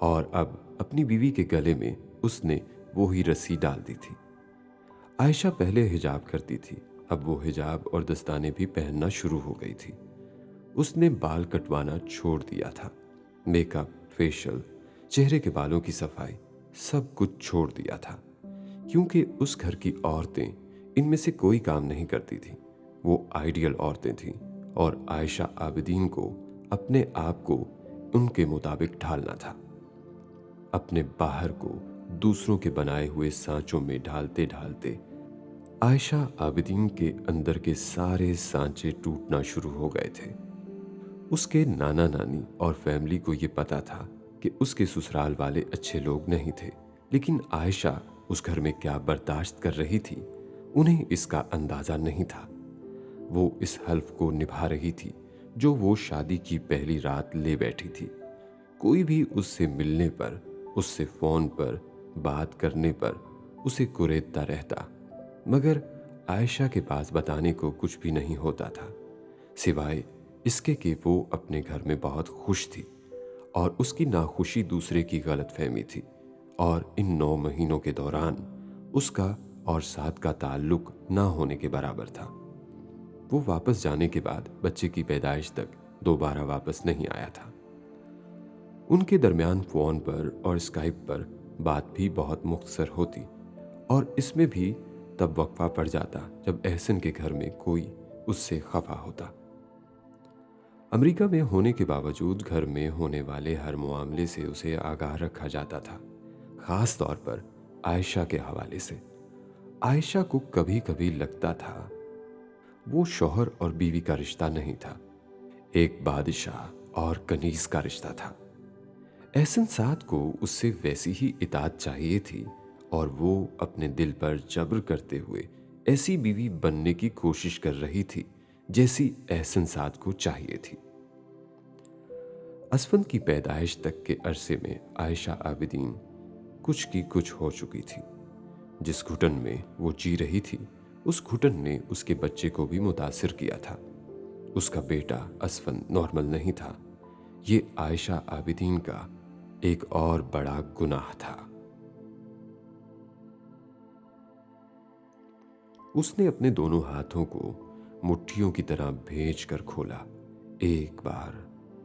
और अब अपनी बीवी के गले में उसने वो ही रस्सी डाल दी थी। आयशा पहले हिजाब करती थी, अब वो हिजाब और दस्ताने भी पहनना शुरू हो गई थी। उसने बाल कटवाना छोड़ दिया था। मेकअप, फेशियल, चेहरे के बालों की सफाई सब कुछ छोड़ दिया था, क्योंकि उस घर की औरतें इनमें से कोई काम नहीं करती थी। वो आइडियल औरतें थीं, और आयशा आबिदीन को अपने आप को उनके मुताबिक ढालना था। अपने बाहर को दूसरों के बनाए हुए सांचों में ढालते ढालते आयशा आबिदीन के अंदर के सारे सांचे टूटना शुरू हो गए थे। उसके नाना नानी और फैमिली को ये पता था कि उसके ससुराल वाले अच्छे लोग नहीं थे, लेकिन आयशा उस घर में क्या बर्दाश्त कर रही थी उन्हें इसका अंदाज़ा नहीं था। वो इस हल्फ को निभा रही थी जो वो शादी की पहली रात ले बैठी थी। कोई भी उससे मिलने पर, उससे फ़ोन पर बात करने पर उसे कुरेदता रहता, मगर आयशा के पास बताने को कुछ भी नहीं होता था, सिवाय इसके कि वो अपने घर में बहुत खुश थी, और उसकी नाखुशी दूसरे की गलतफहमी थी। और इन 9 महीनों के दौरान उसका और साद का ताल्लुक ना होने के बराबर था। वो वापस जाने के बाद बच्चे की पैदाइश तक दोबारा वापस नहीं आया था। उनके दरमियान फ़ोन पर और स्काइप पर बात भी बहुत मुख्तसर होती, और इसमें भी तब वक्फा पड़ जाता जब एहसन के घर में कोई उससे खफा होता। अमेरिका में होने के बावजूद घर में होने वाले हर मामले से उसे आगाह रखा जाता था, ख़ास तौर पर आयशा के हवाले से। आयशा को कभी कभी लगता था वो शौहर और बीवी का रिश्ता नहीं था, एक बादशाह और कनीज का रिश्ता था। एहसन साद को उससे वैसी ही इताअत चाहिए थी, और वो अपने दिल पर जबर करते हुए ऐसी बीवी बनने की कोशिश कर रही थी जैसी एहसन साद को चाहिए थी। असफन की पैदाइश तक के अरसे में आयशा आबिदीन कुछ की कुछ हो चुकी थी। जिस घुटन में वो जी रही थी उस घुटन ने उसके बच्चे को भी मुतासिर किया था। उसका बेटा असफन नॉर्मल नहीं था। ये आयशा आबिदीन का एक और बड़ा गुनाह था। उसने अपने दोनों हाथों को मुट्ठियों की तरह भेज कर खोला, एक बार,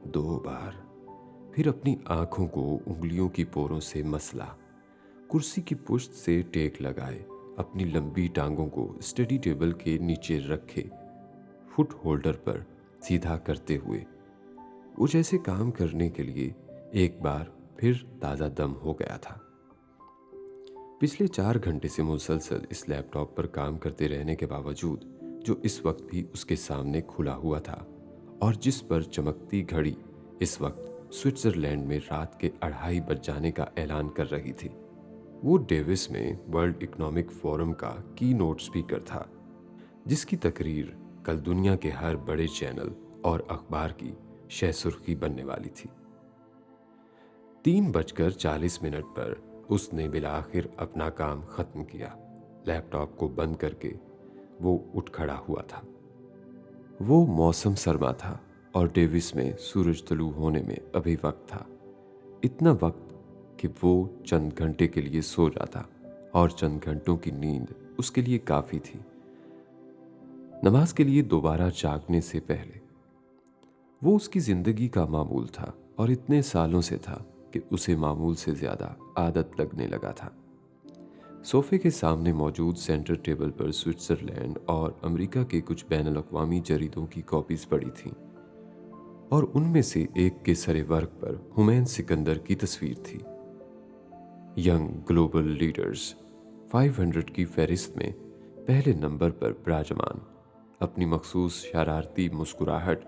2 बार, फिर अपनी आंखों को उंगलियों की पोरों से मसला, कुर्सी की पुश्त से टेक लगाए, अपनी लंबी टांगों को स्टडी टेबल के नीचे रखे फुट होल्डर पर सीधा करते हुए वो जैसे काम करने के लिए एक बार फिर ताज़ा दम हो गया था। पिछले 4 घंटे से मुसलसल इस लैपटॉप पर काम करते रहने के बावजूद, जो इस वक्त भी उसके सामने खुला हुआ था और जिस पर चमकती घड़ी इस वक्त स्विट्जरलैंड में रात के 2:30 बज जाने का ऐलान कर रही थी, वो डेविस में वर्ल्ड इकोनॉमिक फोरम का की नोट स्पीकर था, जिसकी तकरीर कल दुनिया के हर बड़े चैनल और अखबार की शह सुर्खी बनने वाली थी। 3:40 पर उसने बिलाखिर अपना काम खत्म किया। लैपटॉप को बंद करके वो उठ खड़ा हुआ था। वो मौसम सरमा था और डेविस में सूरज तुलू होने में अभी वक्त था, इतना वक्त कि वो चंद घंटे के लिए सो जाता, और चंद घंटों की नींद उसके लिए काफ़ी थी। नमाज के लिए दोबारा जागने से पहले वो उसकी ज़िंदगी का मामूल था, और इतने सालों से था कि उसे मामूल से ज़्यादा आदत लगने लगा था। सोफे के सामने मौजूद सेंटर टेबल पर स्विट्जरलैंड और अमेरिका के कुछ बैनुल अक़वामी जरीदों की कॉपीज पड़ी थीं और उनमें से एक के सरे वर्क पर हुमैन सिकंदर की तस्वीर थी। यंग ग्लोबल लीडर्स 500 की फहरिस्त में पहले नंबर पर विराजमान, अपनी मखसूस शरारती मुस्कुराहट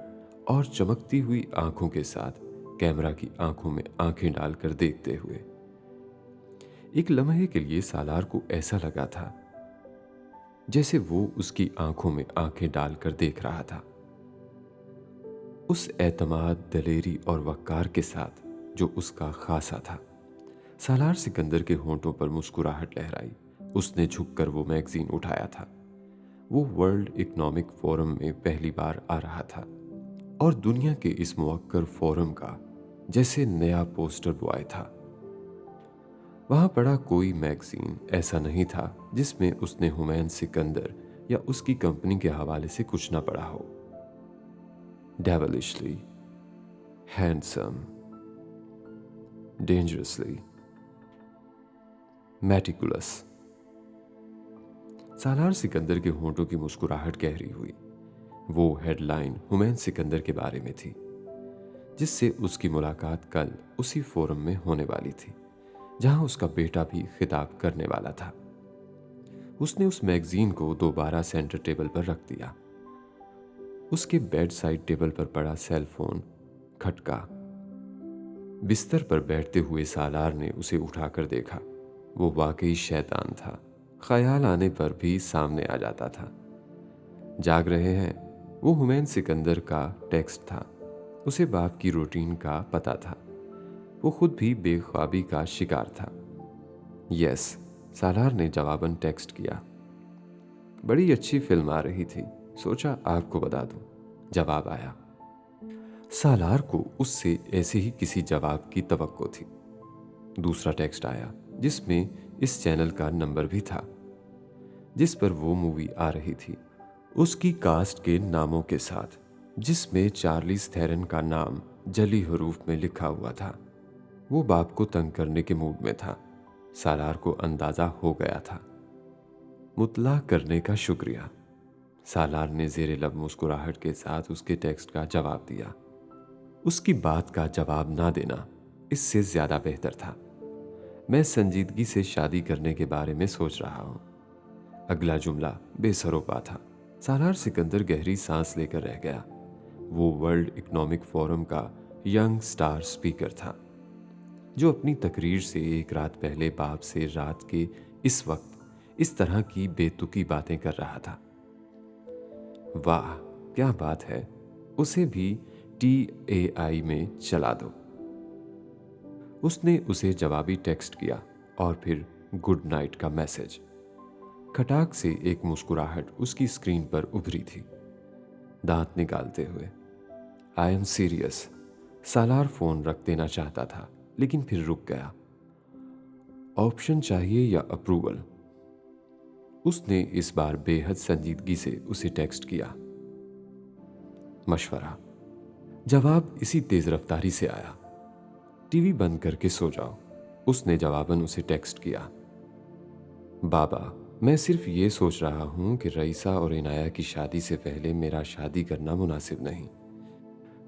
और चमकती हुई आंखों के साथ कैमरा की आंखों में आंखें डालकर देखते हुए। एक लम्हे के लिए सालार को ऐसा लगा था जैसे वो उसकी आंखों में आंखें डालकर देख रहा था, उस एतमाद, दलेरी और वक़ार के साथ जो उसका खासा था। सालार सिकंदर के होंठों पर मुस्कुराहट लहराई। उसने झुककर वो मैगजीन उठाया था। वो वर्ल्ड इकोनॉमिक फोरम में पहली बार आ रहा था और दुनिया के इस मुवक्कर फोरम का जैसे नया पोस्टर बॉय था। वहां पड़ा कोई मैगजीन ऐसा नहीं था जिसमें उसने हुमैन सिकंदर या उसकी कंपनी के हवाले से कुछ ना पढ़ा हो। डेविलिशली, हैंडसम, डेंजरसली, मेटिकुलस। सालार सिकंदर के होंठों की मुस्कुराहट गहरी हुई। वो हेडलाइन हुमैन सिकंदर के बारे में थी जिससे उसकी मुलाकात कल उसी फोरम में होने वाली थी जहां उसका बेटा भी खिताब करने वाला था। उसने उस मैगजीन को दोबारा सेंटर टेबल पर रख दिया। उसके बेड साइड टेबल पर पड़ा सेल फोन खटका। बिस्तर पर बैठते हुए सालार ने उसे उठाकर देखा। वो वाकई शैतान था। ख्याल आने पर भी सामने आ जाता था। जाग रहे हैं, वो हुमैन सिकंदर का टेक्स्ट था। उसे बाप की रूटीन का पता था। वो खुद भी बेख्वाबी का शिकार था। यस, सालार ने जवाबन टेक्स्ट किया। बड़ी अच्छी फिल्म आ रही थी, सोचा आपको बता दूं। जवाब आया। सालार को उससे ऐसे ही किसी जवाब की तवक्को थी। दूसरा टेक्स्ट आया जिसमें इस चैनल का नंबर भी था जिस पर वो मूवी आ रही थी, उसकी कास्ट के नामों के साथ, जिसमें चार्लीज थेरन का नाम जली हरूफ में लिखा हुआ था। वो बाप को तंग करने के मूड में था। सालार को अंदाजा हो गया था। मुतला करने का शुक्रिया। सालार ने जेरे लब मुस्कुराहट के साथ उसके टेक्स्ट का जवाब दिया। उसकी बात का जवाब ना देना इससे ज्यादा बेहतर था। मैं संजीदगी से शादी करने के बारे में सोच रहा हूं। अगला जुमला बेसरोपा था। सालार सिकंदर गहरी सांस लेकर रह गया। वो वर्ल्ड इकोनॉमिक फोरम का यंग स्टार स्पीकर था जो अपनी तकरीर से एक रात पहले बाप से रात के इस वक्त इस तरह की बेतुकी बातें कर रहा था। वाह क्या बात है, उसे भी TAI में चला दो। उसने उसे जवाबी टेक्स्ट किया और फिर गुड नाइट का मैसेज। खटाक से एक मुस्कुराहट उसकी स्क्रीन पर उभरी थी। दांत निकालते हुए, I am serious. Salar phone रख देना चाहता था लेकिन फिर रुक गया। ऑप्शन चाहिए या अप्रूवल? उसने इस बार बेहद संजीदगी से उसे टेक्स्ट किया। मशवरा। जवाब इसी तेज रफ्तारी से आया। टीवी बंद करके सो जाओ। उसने जवाबन उसे टेक्स्ट किया। बाबा, मैं सिर्फ ये सोच रहा हूं कि रईसा और इनाया की शादी से पहले मेरा शादी करना मुनासिब नहीं,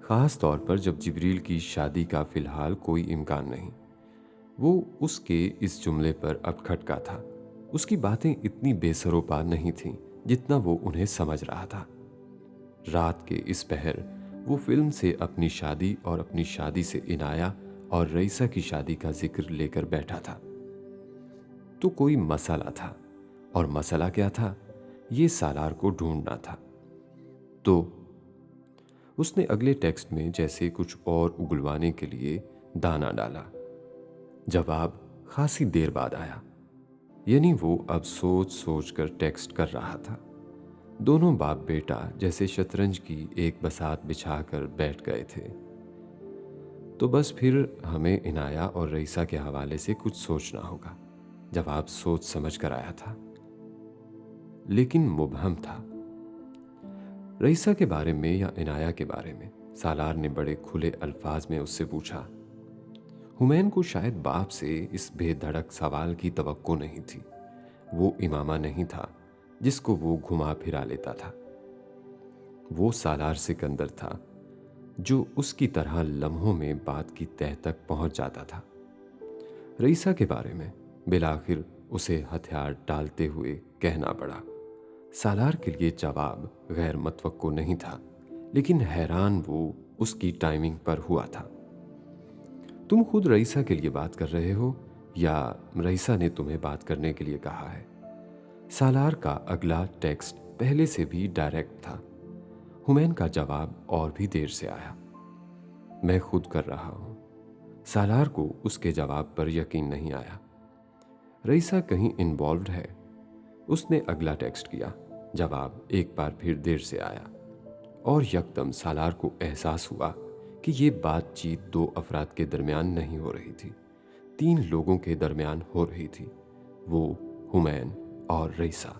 खास तौर पर जब जिब्रील की शादी का फिलहाल कोई इम्कान नहीं। वो उसके इस जुमले पर अब खटका था। उसकी बातें इतनी बेसरोपा नहीं थीं जितना वो उन्हें समझ रहा था। रात के इस पहर वो फिल्म से अपनी शादी और अपनी शादी से इनाया और रईसा की शादी का जिक्र लेकर बैठा था। तो कोई मसला था, और मसला क्या था, ये सालार को ढूंढना था। तो उसने अगले टेक्स्ट में जैसे कुछ और उगलवाने के लिए दाना डाला। जवाब खासी देर बाद आया, यानी वो अब सोच सोच कर टेक्स्ट कर रहा था। दोनों बाप बेटा जैसे शतरंज की एक बसात बिछाकर बैठ गए थे। तो बस फिर हमें इनाया और रईसा के हवाले से कुछ सोचना होगा। जवाब सोच समझ कर आया था लेकिन मुबहम था। रईसा के बारे में या इनाया के बारे में सालार ने बड़े खुले अल्फाज में उससे पूछा। हुमैन को शायद बाप से इस बेधड़क सवाल की तवक्को नहीं थी। वो इमामा नहीं था जिसको वो घुमा फिरा लेता था। वो सालार सिकंदर था जो उसकी तरह लम्हों में बात की तह तक पहुंच जाता था। रईसा के बारे में बिलाखिर उसे हथियार डालते हुए कहना पड़ा। सालार के लिए जवाब गैर मतवक्को नहीं था, लेकिन हैरान वो उसकी टाइमिंग पर हुआ था। तुम खुद रईसा के लिए बात कर रहे हो या रईसा ने तुम्हें बात करने के लिए कहा है? सालार का अगला टेक्स्ट पहले से भी डायरेक्ट था। हुमैन का जवाब और भी देर से आया। मैं खुद कर रहा हूं। सालार को उसके जवाब पर यकीन नहीं आया। रईसा कहीं इन्वॉल्व्ड है? उसने अगला टेक्स्ट किया। जवाब एक बार फिर देर से आया और यकदम सालार को एहसास हुआ कि ये बातचीत दो अफराद के दरमियान नहीं हो रही थी, तीन लोगों के दरमियान हो रही थी। वो, हुमैन और रईसा।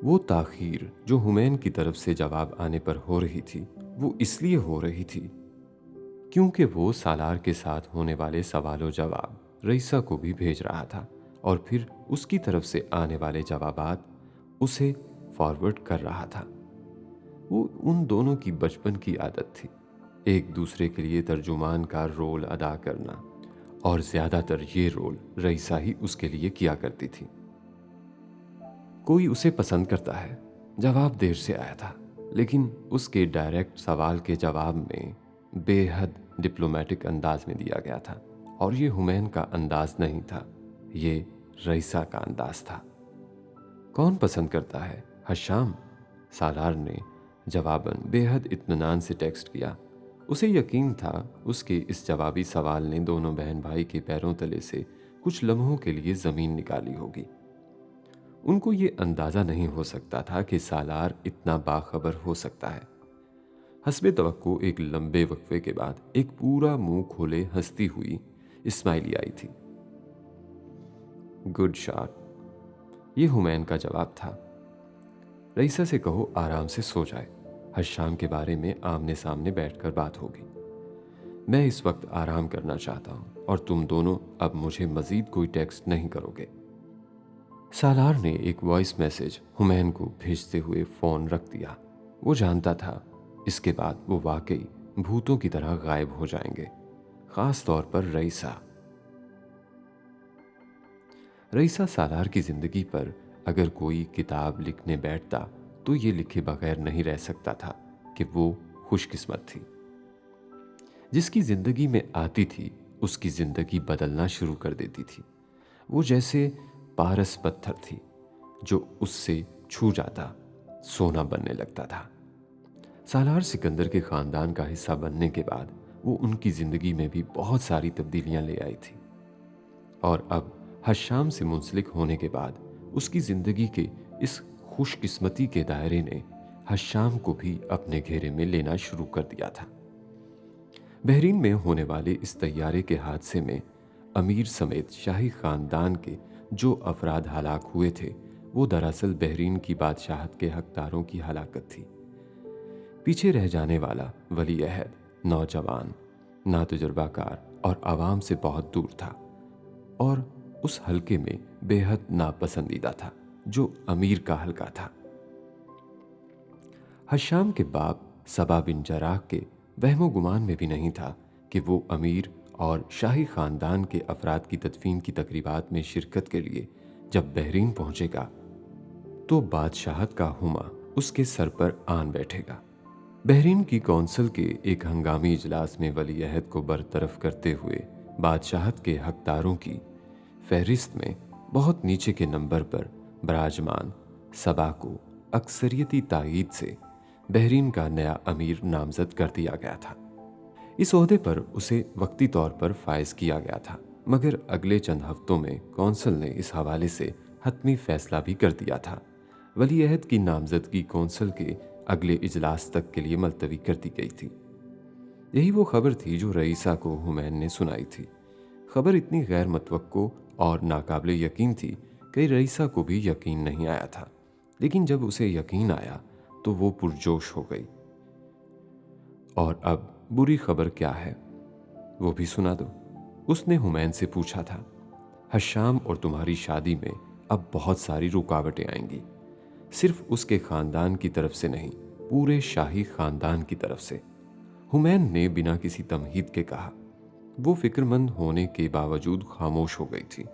वो ताखीर जो हुमैन की तरफ से जवाब आने पर हो रही थी, वो इसलिए हो रही थी क्योंकि वो सालार के साथ होने वाले सवालों जवाब रईसा को भी भेज रहा था और फिर उसकी तरफ से आने वाले जवाबात उसे फॉरवर्ड कर रहा था। वो उन दोनों की बचपन की आदत थी, एक दूसरे के लिए तर्जुमान का रोल अदा करना, और ज्यादातर ये रोल रईसा ही उसके लिए किया करती थी। कोई उसे पसंद करता है, जवाब देर से आया था, लेकिन उसके डायरेक्ट सवाल के जवाब में बेहद डिप्लोमेटिक अंदाज में दिया गया था, और ये हुमैन का अंदाज नहीं था, ये रईसा का अंदाज था। कौन पसंद करता है? हशाम? सालार ने जवाबन बेहद इत्मीनान से टेक्स्ट किया। उसे यकीन था उसके इस जवाबी सवाल ने दोनों बहन भाई के पैरों तले से कुछ लम्हों के लिए जमीन निकाली होगी। उनको ये अंदाजा नहीं हो सकता था कि सालार इतना बाखबर हो सकता है। हस्बे तवक्को एक लंबे वक्फे के बाद एक पूरा मुंह खोले हंसती हुई इस्माइली आई थी। गुड शॉट, ये हुमैन का जवाब था। रईसा से कहो आराम से सो जाए, हर शाम के बारे में आमने सामने बैठकर बात होगी। मैं इस वक्त आराम करना चाहता हूं और तुम दोनों अब मुझे मजीद कोई टेक्स्ट नहीं करोगे। सालार ने एक वॉइस मैसेज हुमैन को भेजते हुए फोन रख दिया। वो जानता था इसके बाद वो वाकई भूतों की तरह गायब हो जाएंगे, खास तौर पर रईसा। रईसा सालार की जिंदगी पर अगर कोई किताब लिखने बैठता तो ये लिखे बगैर नहीं रह सकता था कि वो खुशकिस्मत थी। जिसकी जिंदगी में आती थी उसकी जिंदगी बदलना शुरू कर देती थी। वो जैसे पारस पत्थर थी जो उससे छू जाता सोना बनने लगता था। सालार सिकंदर के खानदान का हिस्सा बनने के बाद वो उनकी जिंदगी में भी बहुत सारी तब्दीलियां ले आई थी, और अब हशाम से मुंसलिक होने के बाद उसकी जिंदगी के इस खुशकिस्मती के दायरे ने हशाम को भी अपने घेरे में लेना शुरू कर दिया था। बहरीन में होने वाले इस तैयारे के हादसे में अमीर समेत शाही खानदान के जो अफराद हलाक हुए थे, वो दरअसल बहरीन की बादशाहत के हकदारों की हलाकत थी। पीछे रह जाने वाला वली अहद नौजवान, नातजुर्बाकार और आवाम से बहुत दूर था, और उस हलके में बेहद नापसंदीदा था जो अमीर का हलका था। हशाम के बाप सबा बिन जराह के वहमो गुमान में भी नहीं था कि वो अमीर और शाही खानदान के अफराद की तदफीन की तकरीबात में शिरकत के लिए जब बहरीन पहुंचेगा तो बादशाहत का हुमा उसके सर पर आन बैठेगा। बहरीन की कौंसिल के एक हंगामी इजलास में वली अहद को बरतरफ करते हुए बादशाहत के हकदारों की फहरिस्त में बहुत नीचे के नंबर पर बराजमान सबा को अक्सरियती तायीद से बहरीन का नया अमीर नामजद कर दिया गया था। इस ओहदे पर उसे वक्ती तौर पर फायज किया गया था, मगर अगले चंद हफ्तों में कौंसिल ने इस हवाले से हतमी फैसला भी कर दिया था। वली अहद की नामजदगी कौंसिल के अगले इजलास तक के लिए मुलतवी कर दी गई थी। यही वो खबर थी जो रईसा को हुमैन ने सुनाई थी। खबर इतनी गैर मतवक्को और नाकाबिले यकीन थी कि रईसा को भी यकीन नहीं आया था, लेकिन जब उसे यकीन आया तो वो पुरजोश हो गई। और अब बुरी खबर क्या है वो भी सुना दो, उसने हुमैन से पूछा था। हशाम और तुम्हारी शादी में अब बहुत सारी रुकावटें आएंगी, सिर्फ उसके खानदान की तरफ से नहीं, पूरे शाही खानदान की तरफ से। हुमैन ने बिना किसी तमहीद के कहा। वो फिक्रमंद होने के बावजूद खामोश हो गई थी।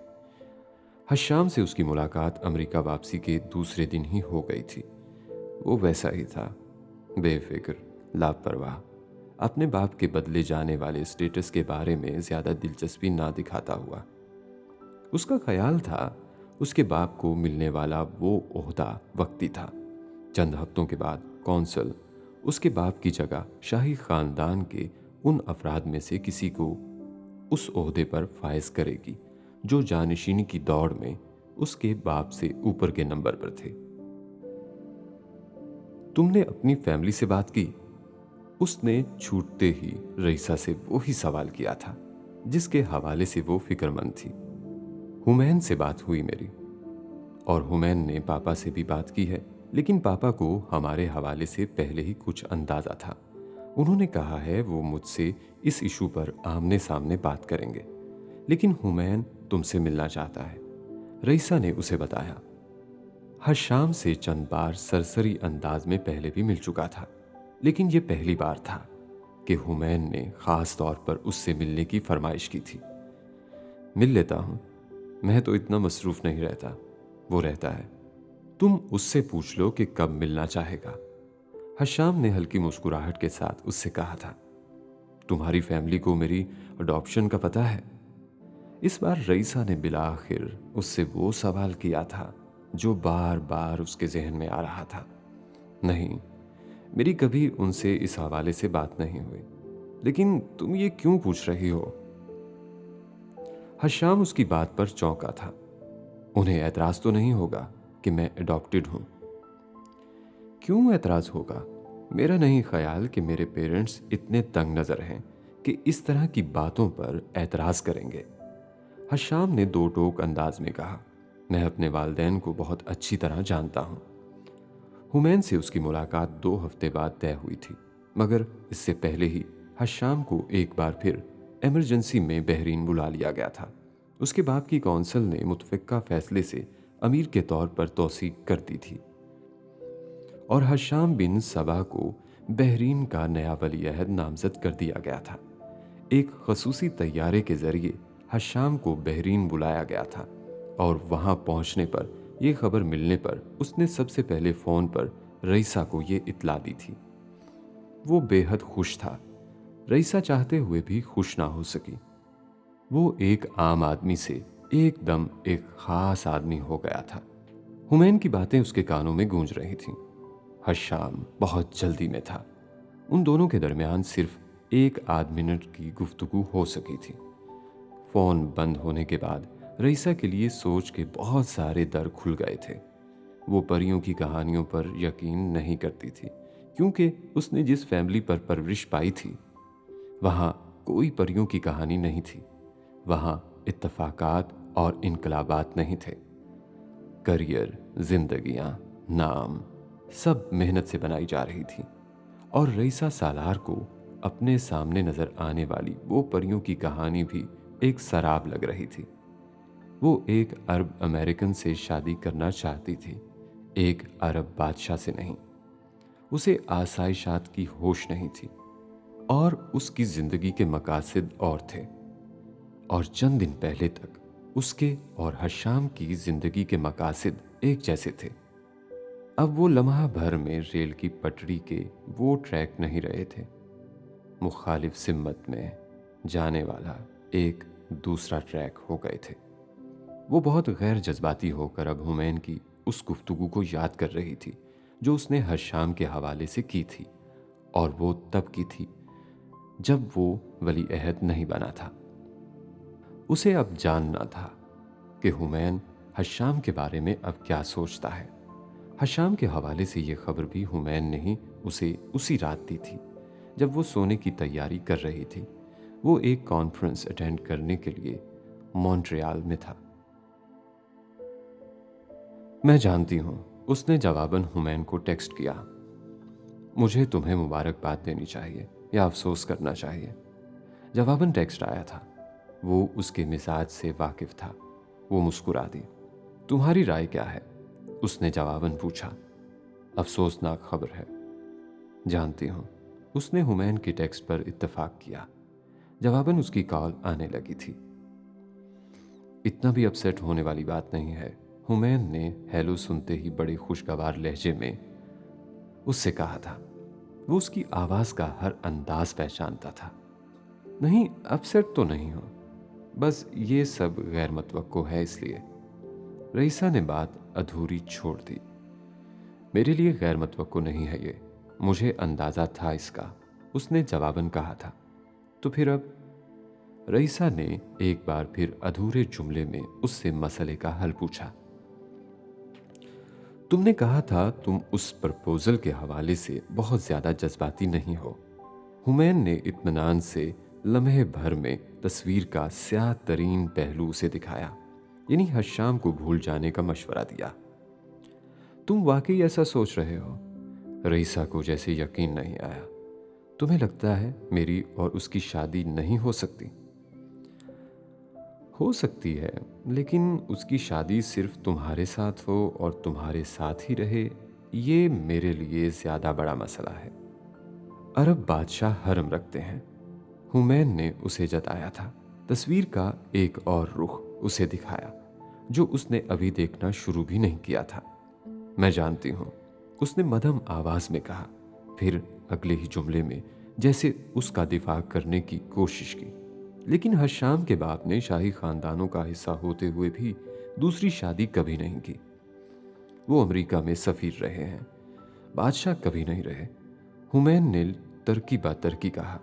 हश्शाम से उसकी मुलाकात अमेरिका वापसी के दूसरे दिन ही हो गई थी। वो वैसा ही था, बेफिक्र, लापरवाह, अपने बाप के बदले जाने वाले स्टेटस के बारे में ज्यादा दिलचस्पी ना दिखाता हुआ। उसका ख्याल था उसके बाप को मिलने वाला वो ओहदा वक्ती था। चंद हफ्तों के बाद कौंसल उसके बाप की जगह शाही खानदान के उन अफराद में से किसी को उस ओहदे पर फायज करेगी जो जानशीनी की दौड़ में उसके बाप से ऊपर के नंबर पर थे। तुमने अपनी फैमिली से बात की? उसने छूटते ही रईसा से वो ही सवाल किया था जिसके हवाले से वो फिक्रमंद थी। हुमैन से बात हुई मेरी, और हुमैन ने पापा से भी बात की है, लेकिन पापा को हमारे हवाले से पहले ही कुछ अंदाजा था। उन्होंने कहा है वो मुझसे इस इशू पर आमने सामने बात करेंगे, लेकिन हुमैन तुमसे मिलना चाहता है, रईसा ने उसे बताया। हश्शाम से चंद बार सरसरी अंदाज में पहले भी मिल चुका था, लेकिन ये पहली बार था कि हुमैन ने खास तौर पर उससे मिलने की फरमाइश की थी। मिल लेता हूं, मैं तो इतना मसरूफ नहीं रहता, वो रहता है। तुम उससे पूछ लो कि कब मिलना चाहेगा। हश्शाम ने हल्की मुस्कुराहट के साथ उससे कहा था। तुम्हारी फैमिली को मेरी अडॉप्शन का पता है? इस बार रईसा ने बिलाखिर उससे वो सवाल किया था जो बार बार उसके जहन में आ रहा था। नहीं, मेरी कभी उनसे इस हवाले से बात नहीं हुई, लेकिन तुम ये क्यों पूछ रही हो? हश्शाम उसकी बात पर चौंका था। उन्हें एतराज तो नहीं होगा कि मैं अडॉप्टेड हूं? क्यों एतराज होगा? मेरा नहीं ख्याल कि मेरे पेरेंट्स इतने तंग नजर हैं कि इस तरह की बातों पर एतराज करेंगे। हश्शाम ने दो टोक अंदाज में कहा। मैं अपने वालिदैन को बहुत अच्छी तरह जानता हूं। हुमैन से उसकी मुलाकात 2 हफ्ते बाद तय हुई थी, मगर इससे पहले ही हश्शाम को एक बार फिर इमरजेंसी में बहरीन बुला लिया गया था। उसके बाप की कौंसल ने मुतफ़िक़ा फैसले से अमीर के तौर पर तौसीक कर दी थी, और हश्शाम बिन सबा को बहरीन का नया वली अहद नामजद कर दिया गया था। एक खसूसी तैयारे के जरिए हश्शाम को बहरीन बुलाया गया था, और वहां पहुंचने पर यह खबर मिलने पर उसने सबसे पहले फ़ोन पर रईसा को ये इत्ला दी थी। वो बेहद खुश था। रईसा चाहते हुए भी खुश ना हो सकी। वो एक आम आदमी से एकदम एक खास आदमी हो गया था। हुमैन की बातें उसके कानों में गूंज रही थीं। हश्शाम बहुत जल्दी में था। उन दोनों के दरमियान सिर्फ 1 आध मिनट की गुफ्तगू हो सकी थी। फोन बंद होने के बाद रईसा के लिए सोच के बहुत सारे दर खुल गए थे। वो परियों की कहानियों पर यकीन नहीं करती थी, क्योंकि उसने जिस फैमिली पर परवरिश पाई थी वहां कोई परियों की कहानी नहीं थी। वहां इत्तफाकात और इनकलाबात नहीं थे। करियर, जिंदगियां, नाम सब मेहनत से बनाई जा रही थी, और रईसा सालार को अपने सामने नजर आने वाली वो परियों की कहानी भी एक सराब लग रही थी। वो एक अरब अमेरिकन से शादी करना चाहती थी, एक अरब बादशाह से नहीं। उसे आसाइशात की होश नहीं थी, और उसकी जिंदगी के मकासद और थे। और चंद दिन पहले तक उसके और हश्शाम की जिंदगी के मकासद एक जैसे थे। अब वो लम्हा भर में रेल की पटरी के वो ट्रैक नहीं रहे थे। मुखालिफ सिम्मत में जाने वाला एक दूसरा ट्रैक हो गए थे। वो बहुत गैर जज्बाती होकर अब हुमैन की उस गुफ्तगू को याद कर रही थी जो उसने हश्शाम के हवाले से की थी, और वो तब की थी जब वो वली अहद नहीं बना था। उसे अब जानना था कि हुमैन हश्शाम के बारे में अब क्या सोचता है। हश्शाम के हवाले से ये खबर भी हुमैन ने ही उसे उसी रात दी थी जब वो सोने की तैयारी कर रही थी। वो एक कॉन्फ्रेंस अटेंड करने के लिए मॉन्ट्रियल में था। मैं जानती हूं, उसने जवाबन हुमैन को टेक्स्ट किया। मुझे तुम्हें मुबारकबाद देनी चाहिए या अफसोस करना चाहिए। जवाबन टेक्स्ट आया था। वो उसके मिजाज से वाकिफ था। वो मुस्कुरा दी। तुम्हारी राय क्या है? उसने जवाबन पूछा। अफसोसनाक खबर है। जानती हूं। उसने हुमैन की टेक्स्ट पर इत्तेफाक किया। जवाबन उसकी कॉल आने लगी थी। इतना भी अपसेट होने वाली बात नहीं है। हुमैन ने हेलो सुनते ही बड़े खुशगवार लहजे में उससे कहा था। वो उसकी आवाज का हर अंदाज पहचानता था। नहीं, अपसेट तो नहीं हो, बस ये सब गैर मुतवक्को है इसलिए। रईसा ने बात अधूरी छोड़ दी। मेरे लिए गैर मुतवक्को नहीं है ये, मुझे अंदाजा था इसका, उसने जवाबन कहा था। तो फिर अब? रईसा ने एक बार फिर अधूरे जुमले में उससे मसले का हल पूछा। तुमने कहा था तुम उस प्रपोजल के हवाले से बहुत ज्यादा जज्बाती नहीं हो। हुमैन ने इत्मीनान से लम्हे भर में तस्वीर का स्याह तरीन पहलू उसे दिखाया, यानी हश्शाम को भूल जाने का मशवरा दिया। तुम वाकई ऐसा सोच रहे हो? रईसा को जैसे यकीन नहीं आया। तुम्हें लगता है मेरी और उसकी शादी नहीं हो सकती? हो सकती है, लेकिन उसकी शादी सिर्फ तुम्हारे साथ हो और तुम्हारे साथ ही रहे, ये मेरे लिए ज्यादा बड़ा मसला है। अरब बादशाह हरम रखते हैं, हुमैन ने उसे जताया था। तस्वीर का एक और रुख उसे दिखाया जो उसने अभी देखना शुरू भी नहीं किया था। मैं जानती हूं, उसने मध्यम आवाज में कहा, फिर अगले ही जुमले में जैसे उसका दिफा करने की कोशिश की। लेकिन हश्शाम के बाप ने शाही खानदानों का हिस्सा होते हुए भी दूसरी शादी कभी नहीं की। वो अमेरिका में सफीर रहे हैं, बादशाह कभी नहीं रहे। हुमैन ने तरकी बा तरकी कहा।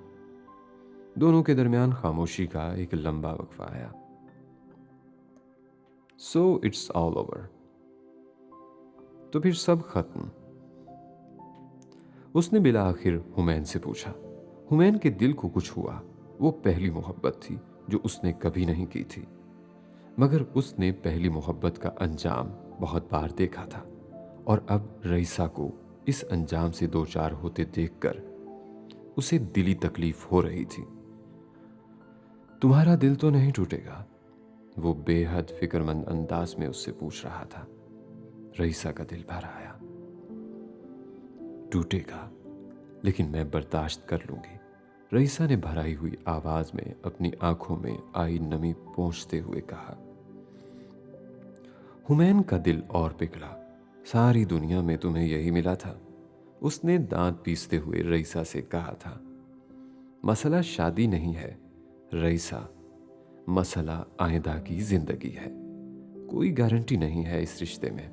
दोनों के दरमियान खामोशी का एक लंबा वक्फा आया। So it's all over. तो फिर सब खत्म? उसने बिला आखिर हुमैन से पूछा। हुमैन के दिल को कुछ हुआ। वो पहली मोहब्बत थी जो उसने कभी नहीं की थी, मगर उसने पहली मोहब्बत का अंजाम बहुत बार देखा था और अब रईसा को इस अंजाम से दो चार होते देखकर उसे दिली तकलीफ हो रही थी। तुम्हारा दिल तो नहीं टूटेगा? वो बेहद फिक्रमंद अंदाज में उससे पूछ रहा था। रईसा का दिल भर आया। टूटेगा, लेकिन मैं बर्दाश्त कर लूंगी, रईसा ने भराई हुई आवाज में अपनी आंखों में आई नमी पोंछते हुए कहा। हुमैन का दिल और पिघला। सारी दुनिया में तुम्हें यही मिला था? उसने दांत पीसते हुए रईसा से कहा था। मसला शादी नहीं है रईसा, मसला आइंदा की जिंदगी है। कोई गारंटी नहीं है इस रिश्ते में।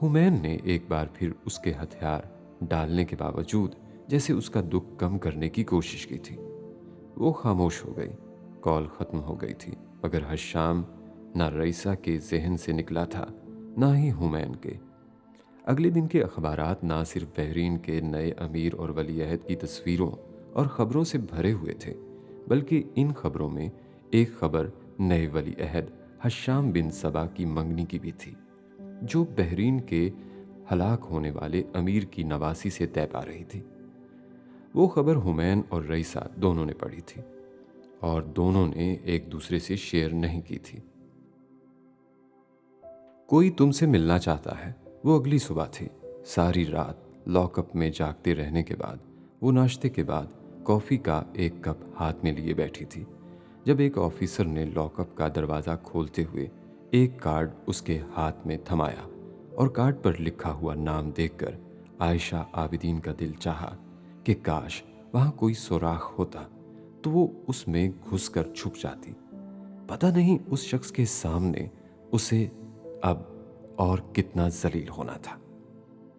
हुमैन ने एक बार फिर उसके हथियार डालने के बावजूद जैसे उसका दुख कम करने की कोशिश की थी। वो खामोश हो गई। कॉल खत्म हो गई थी, मगर हश्शाम ना रईसा के जहन से निकला था, ना ही हुमैन के। अगले दिन के अखबारात ना सिर्फ बहरीन के नए अमीर और वली अहद की तस्वीरों और ख़बरों से भरे हुए थे, बल्कि इन खबरों में एक खबर नए वली अहद हश्शाम बिन सबा की मंगनी की भी थी, जो बहरीन के हलाक होने वाले अमीर की नवासी से तय पा रही थी। वो खबर हुमैन और रईसा दोनों ने पढ़ी थी और दोनों ने एक दूसरे से शेयर नहीं की थी। कोई तुमसे मिलना चाहता है, वो अगली सुबह थी। सारी रात लॉकअप में जागते रहने के बाद वो नाश्ते के बाद कॉफ़ी का एक कप हाथ में लिए बैठी थी, जब एक ऑफिसर ने लॉकअप का दरवाज़ा खोलते हुए एक कार्ड उसके हाथ में थमाया और कार्ड पर लिखा हुआ नाम देखकर आयशा आबिदीन का दिल चाहा कि काश वहाँ कोई सुराख होता तो वो उसमें घुसकर छुप जाती। पता नहीं उस शख्स के सामने उसे अब और कितना जलील होना था।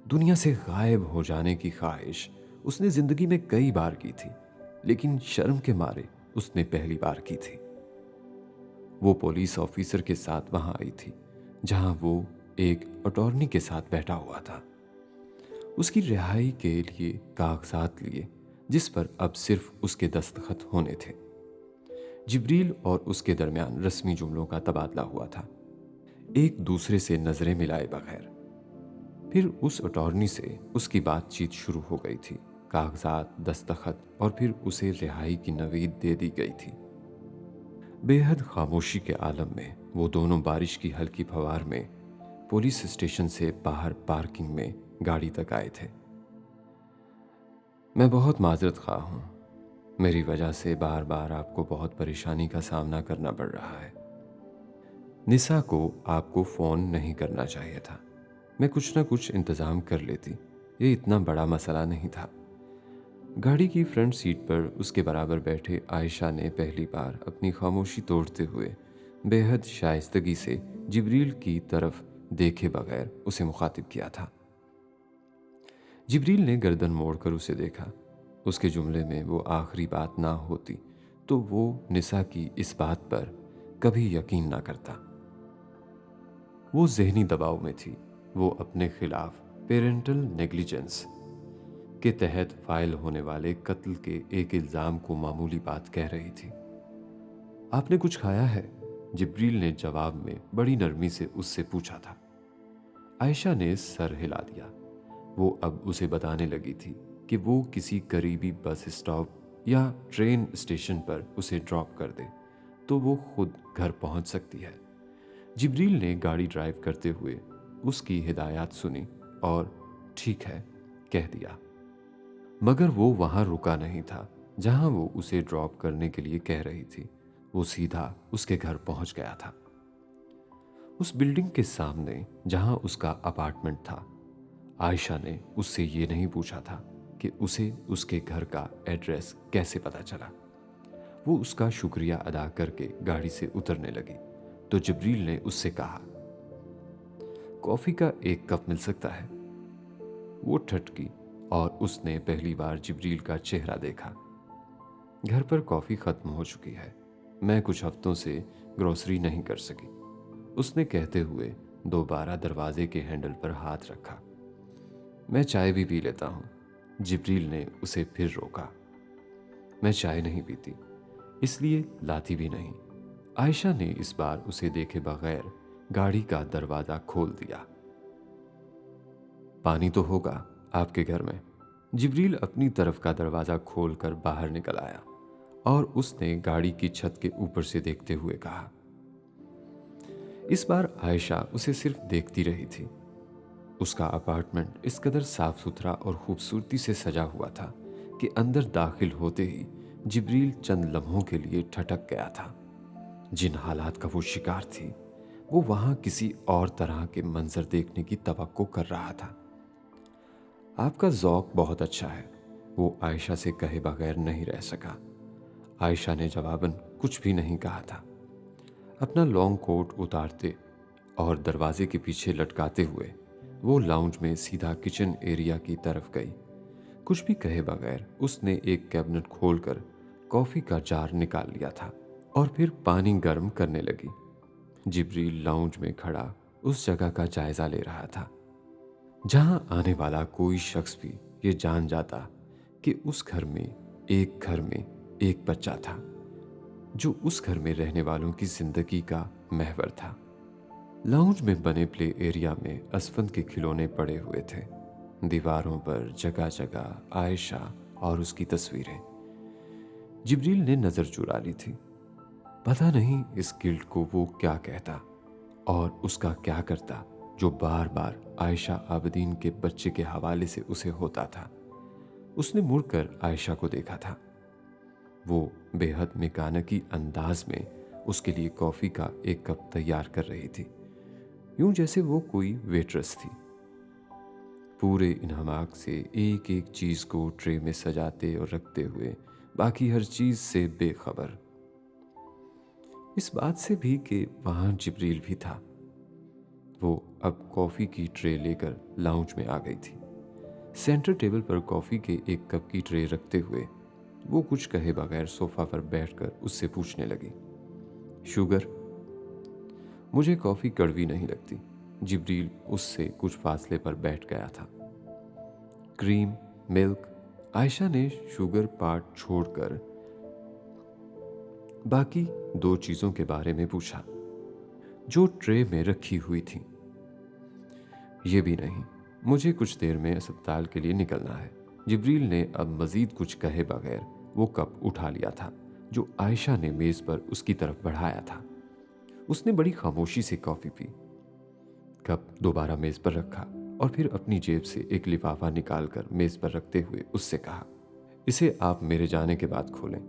दुनिया से गायब हो जाने की ख्वाहिश उसने जिंदगी में कई बार की थी, लेकिन शर्म के मारे उसने पहली बार की थी। वो पुलिस ऑफिसर के साथ वहां आई थी, जहां वो एक अटॉर्नी के साथ बैठा हुआ था, उसकी रिहाई के लिए कागजात लिए जिस पर अब सिर्फ उसके दस्तखत होने थे। जिब्रील और उसके दरमियान रस्मी जुमलों का तबादला हुआ था, एक दूसरे से नजरें मिलाए बगैर। फिर उस अटॉर्नी से उसकी बातचीत शुरू हो गई थी। कागजात, दस्तखत और फिर उसे रिहाई की नवीद दे दी गई थी। बेहद खामोशी के आलम में वो दोनों बारिश की हल्की फवार में पुलिस स्टेशन से बाहर पार्किंग में गाड़ी तक आए थे। मैं बहुत माजरत खा हूँ। मेरी वजह से बार बार आपको बहुत परेशानी का सामना करना पड़ रहा है। निशा को आपको फ़ोन नहीं करना चाहिए था। मैं कुछ ना कुछ इंतज़ाम कर लेती। ये इतना बड़ा मसला नहीं था। गाड़ी की फ्रंट सीट पर उसके बराबर बैठे आयशा ने पहली बार अपनी खामोशी तोड़ते हुए बेहद शाइस्तगी से जिब्रील की तरफ देखे बगैर उसे मुखातिब किया था। जिब्रील ने गर्दन मोड़कर उसे देखा। उसके जुमले में वो आखिरी बात ना होती तो वो निशा की इस बात पर कभी यकीन ना करता। वो ज़हनी दबाव में थी। वो अपने खिलाफ पेरेंटल नेग्लिजेंस के तहत फाइल होने वाले कत्ल के एक इल्ज़ाम को मामूली बात कह रही थी। आपने कुछ खाया है? जिब्रील ने जवाब में बड़ी नरमी से उससे पूछा था। आयशा ने सर हिला दिया। वो अब उसे बताने लगी थी कि वो किसी करीबी बस स्टॉप या ट्रेन स्टेशन पर उसे ड्रॉप कर दे तो वो खुद घर पहुंच सकती है। जिब्रील ने गाड़ी ड्राइव करते हुए उसकी हिदायत सुनी और ठीक है कह दिया। मगर वो वहां रुका नहीं था जहां वो उसे ड्रॉप करने के लिए कह रही थी। वो सीधा उसके घर पहुंच गया था, उस बिल्डिंग के सामने जहां उसका अपार्टमेंट था। आयशा ने उससे ये नहीं पूछा था कि उसे उसके घर का एड्रेस कैसे पता चला। वो उसका शुक्रिया अदा करके गाड़ी से उतरने लगी तो जिब्रील ने उससे कहा, कॉफी का एक कप मिल सकता है? वो ठटकी और उसने पहली बार जिब्रील का चेहरा देखा। घर पर कॉफी खत्म हो चुकी है। मैं कुछ हफ्तों से ग्रोसरी नहीं कर सकी, उसने कहते हुए दोबारा दरवाजे के हैंडल पर हाथ रखा। मैं चाय भी पी लेता हूँ। जिब्रील ने उसे फिर रोका। मैं चाय नहीं पीती, इसलिए लाती भी नहीं। आयशा ने इस बार उसे देखे बगैर गाड़ी का दरवाजा खोल दिया। पानी तो होगा आपके घर में? जिब्रील अपनी तरफ का दरवाजा खोलकर बाहर निकल आया और उसने गाड़ी की छत के ऊपर से देखते हुए कहा। इस बार आयशा उसे सिर्फ देखती रही थी। उसका अपार्टमेंट इस कदर साफ सुथरा और खूबसूरती से सजा हुआ था कि अंदर दाखिल होते ही जिब्रील चंद लम्हों के लिए ठटक गया था। जिन हालात का वो शिकार थी वो वहां किसी और तरह के मंजर देखने की तवक्को कर रहा था। आपका ज़ौक बहुत अच्छा है, वो आयशा से कहे बगैर नहीं रह सका। आयशा ने जवाबन कुछ भी नहीं कहा था। अपना लॉन्ग कोट उतारते और दरवाजे के पीछे लटकाते हुए वो लाउंज में सीधा किचन एरिया की तरफ गई। कुछ भी कहे बगैर उसने एक कैबिनेट खोलकर कॉफ़ी का जार निकाल लिया था और फिर पानी गर्म करने लगी। जिब्रील लाउंज में खड़ा उस जगह का जायजा ले रहा था जहां आने वाला कोई शख्स भी ये जान जाता कि उस घर में एक बच्चा था जो उस घर में रहने वालों की जिंदगी का महवर था। लाउंज में बने प्ले एरिया में असफंद के खिलौने पड़े हुए थे। दीवारों पर जगह जगह आयशा और उसकी तस्वीरें। जिब्रील ने नजर चुरा ली थी। पता नहीं इस गिल्ट को वो क्या कहता और उसका क्या करता जो बार बार आयशा आबदीन के बच्चे के हवाले से उसे होता था। उसने मुड़कर आयशा को देखा था। वो बेहद मेकानिकी अंदाज में उसके लिए कॉफी का एक कप तैयार कर रही थी, यूं जैसे वो कोई वेट्रेस थी। पूरे इन्हमाक से एक एक चीज को ट्रे में सजाते और रखते हुए बाकी हर चीज से बेखबर। इस बात से भी कि वहां जिब्रील भी था। वो अब कॉफी की ट्रे लेकर लाउंज में आ गई थी। सेंटर टेबल पर कॉफी के एक कप की ट्रे रखते हुए वो कुछ कहे बगैर सोफा पर बैठकर उससे पूछने लगी, शुगर? मुझे कॉफी कड़वी नहीं लगती। जिब्रील उससे कुछ फासले पर बैठ गया था। Cream, milk? आयशा ने शुगर पार्ट छोड़कर बाकी दो चीजों के बारे में पूछा जो ट्रे में रखी हुई थी। ये भी नहीं, मुझे कुछ देर में अस्पताल के लिए निकलना है। जिब्रील ने अब मजीद कुछ कहे बगैर वो कप उठा लिया था जो आयशा ने मेज़ पर उसकी तरफ बढ़ाया था। उसने बड़ी खामोशी से कॉफ़ी पी, कप दोबारा मेज़ पर रखा और फिर अपनी जेब से एक लिफाफा निकालकर मेज़ पर रखते हुए उससे कहा, इसे आप मेरे जाने के बाद खोलें।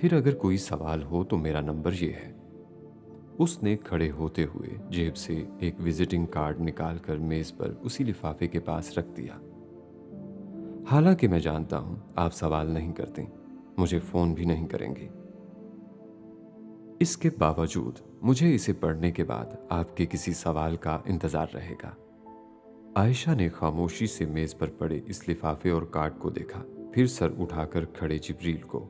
फिर अगर कोई सवाल हो तो मेरा नंबर ये है। उसने खड़े होते हुए जेब से एक विजिटिंग कार्ड निकालकर मेज़ पर उसी लिफाफे के पास रख दिया। हालांकि मैं जानता हूं आप सवाल नहीं करते, मुझे फ़ोन भी नहीं करेंगे। इसके बावजूद मुझे इसे पढ़ने के बाद आपके किसी सवाल का इंतज़ार रहेगा। आयशा ने खामोशी से मेज़ पर पड़े इस लिफाफे और कार्ड को देखा, फिर सर उठाकर खड़े जिब्रील को।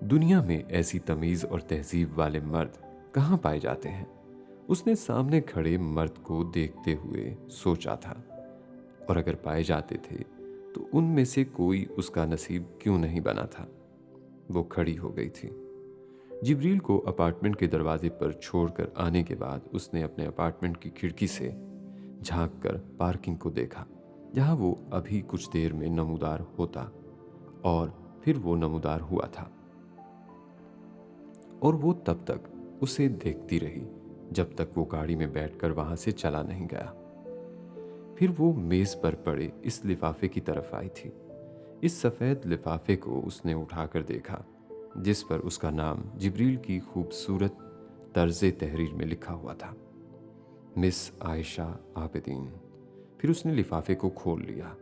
दुनिया में ऐसी तमीज़ और तहजीब वाले मर्द कहाँ पाए जाते हैं? उसने सामने खड़े मर्द को देखते हुए सोचा था, और अगर पाए जाते थे तो उनमें से कोई उसका नसीब क्यों नहीं बना था। वो खड़ी हो गई थी। जिब्रील को अपार्टमेंट के दरवाजे पर छोड़कर आने के बाद उसने अपने अपार्टमेंट की खिड़की से झांककर पार्किंग को देखा, जहां वो अभी कुछ देर में नमूदार होता, और फिर वो नमूदार हुआ था। और वो तब तक उसे देखती रही जब तक वो गाड़ी में बैठकर वहां से चला नहीं गया। फिर वो मेज पर पड़े इस लिफाफे की तरफ आई थी। इस सफ़ेद लिफाफे को उसने उठाकर देखा, जिस पर उसका नाम जिब्रील की खूबसूरत तर्ज़े तहरीर में लिखा हुआ था, मिस आयशा आबिदीन। फिर उसने लिफाफे को खोल लिया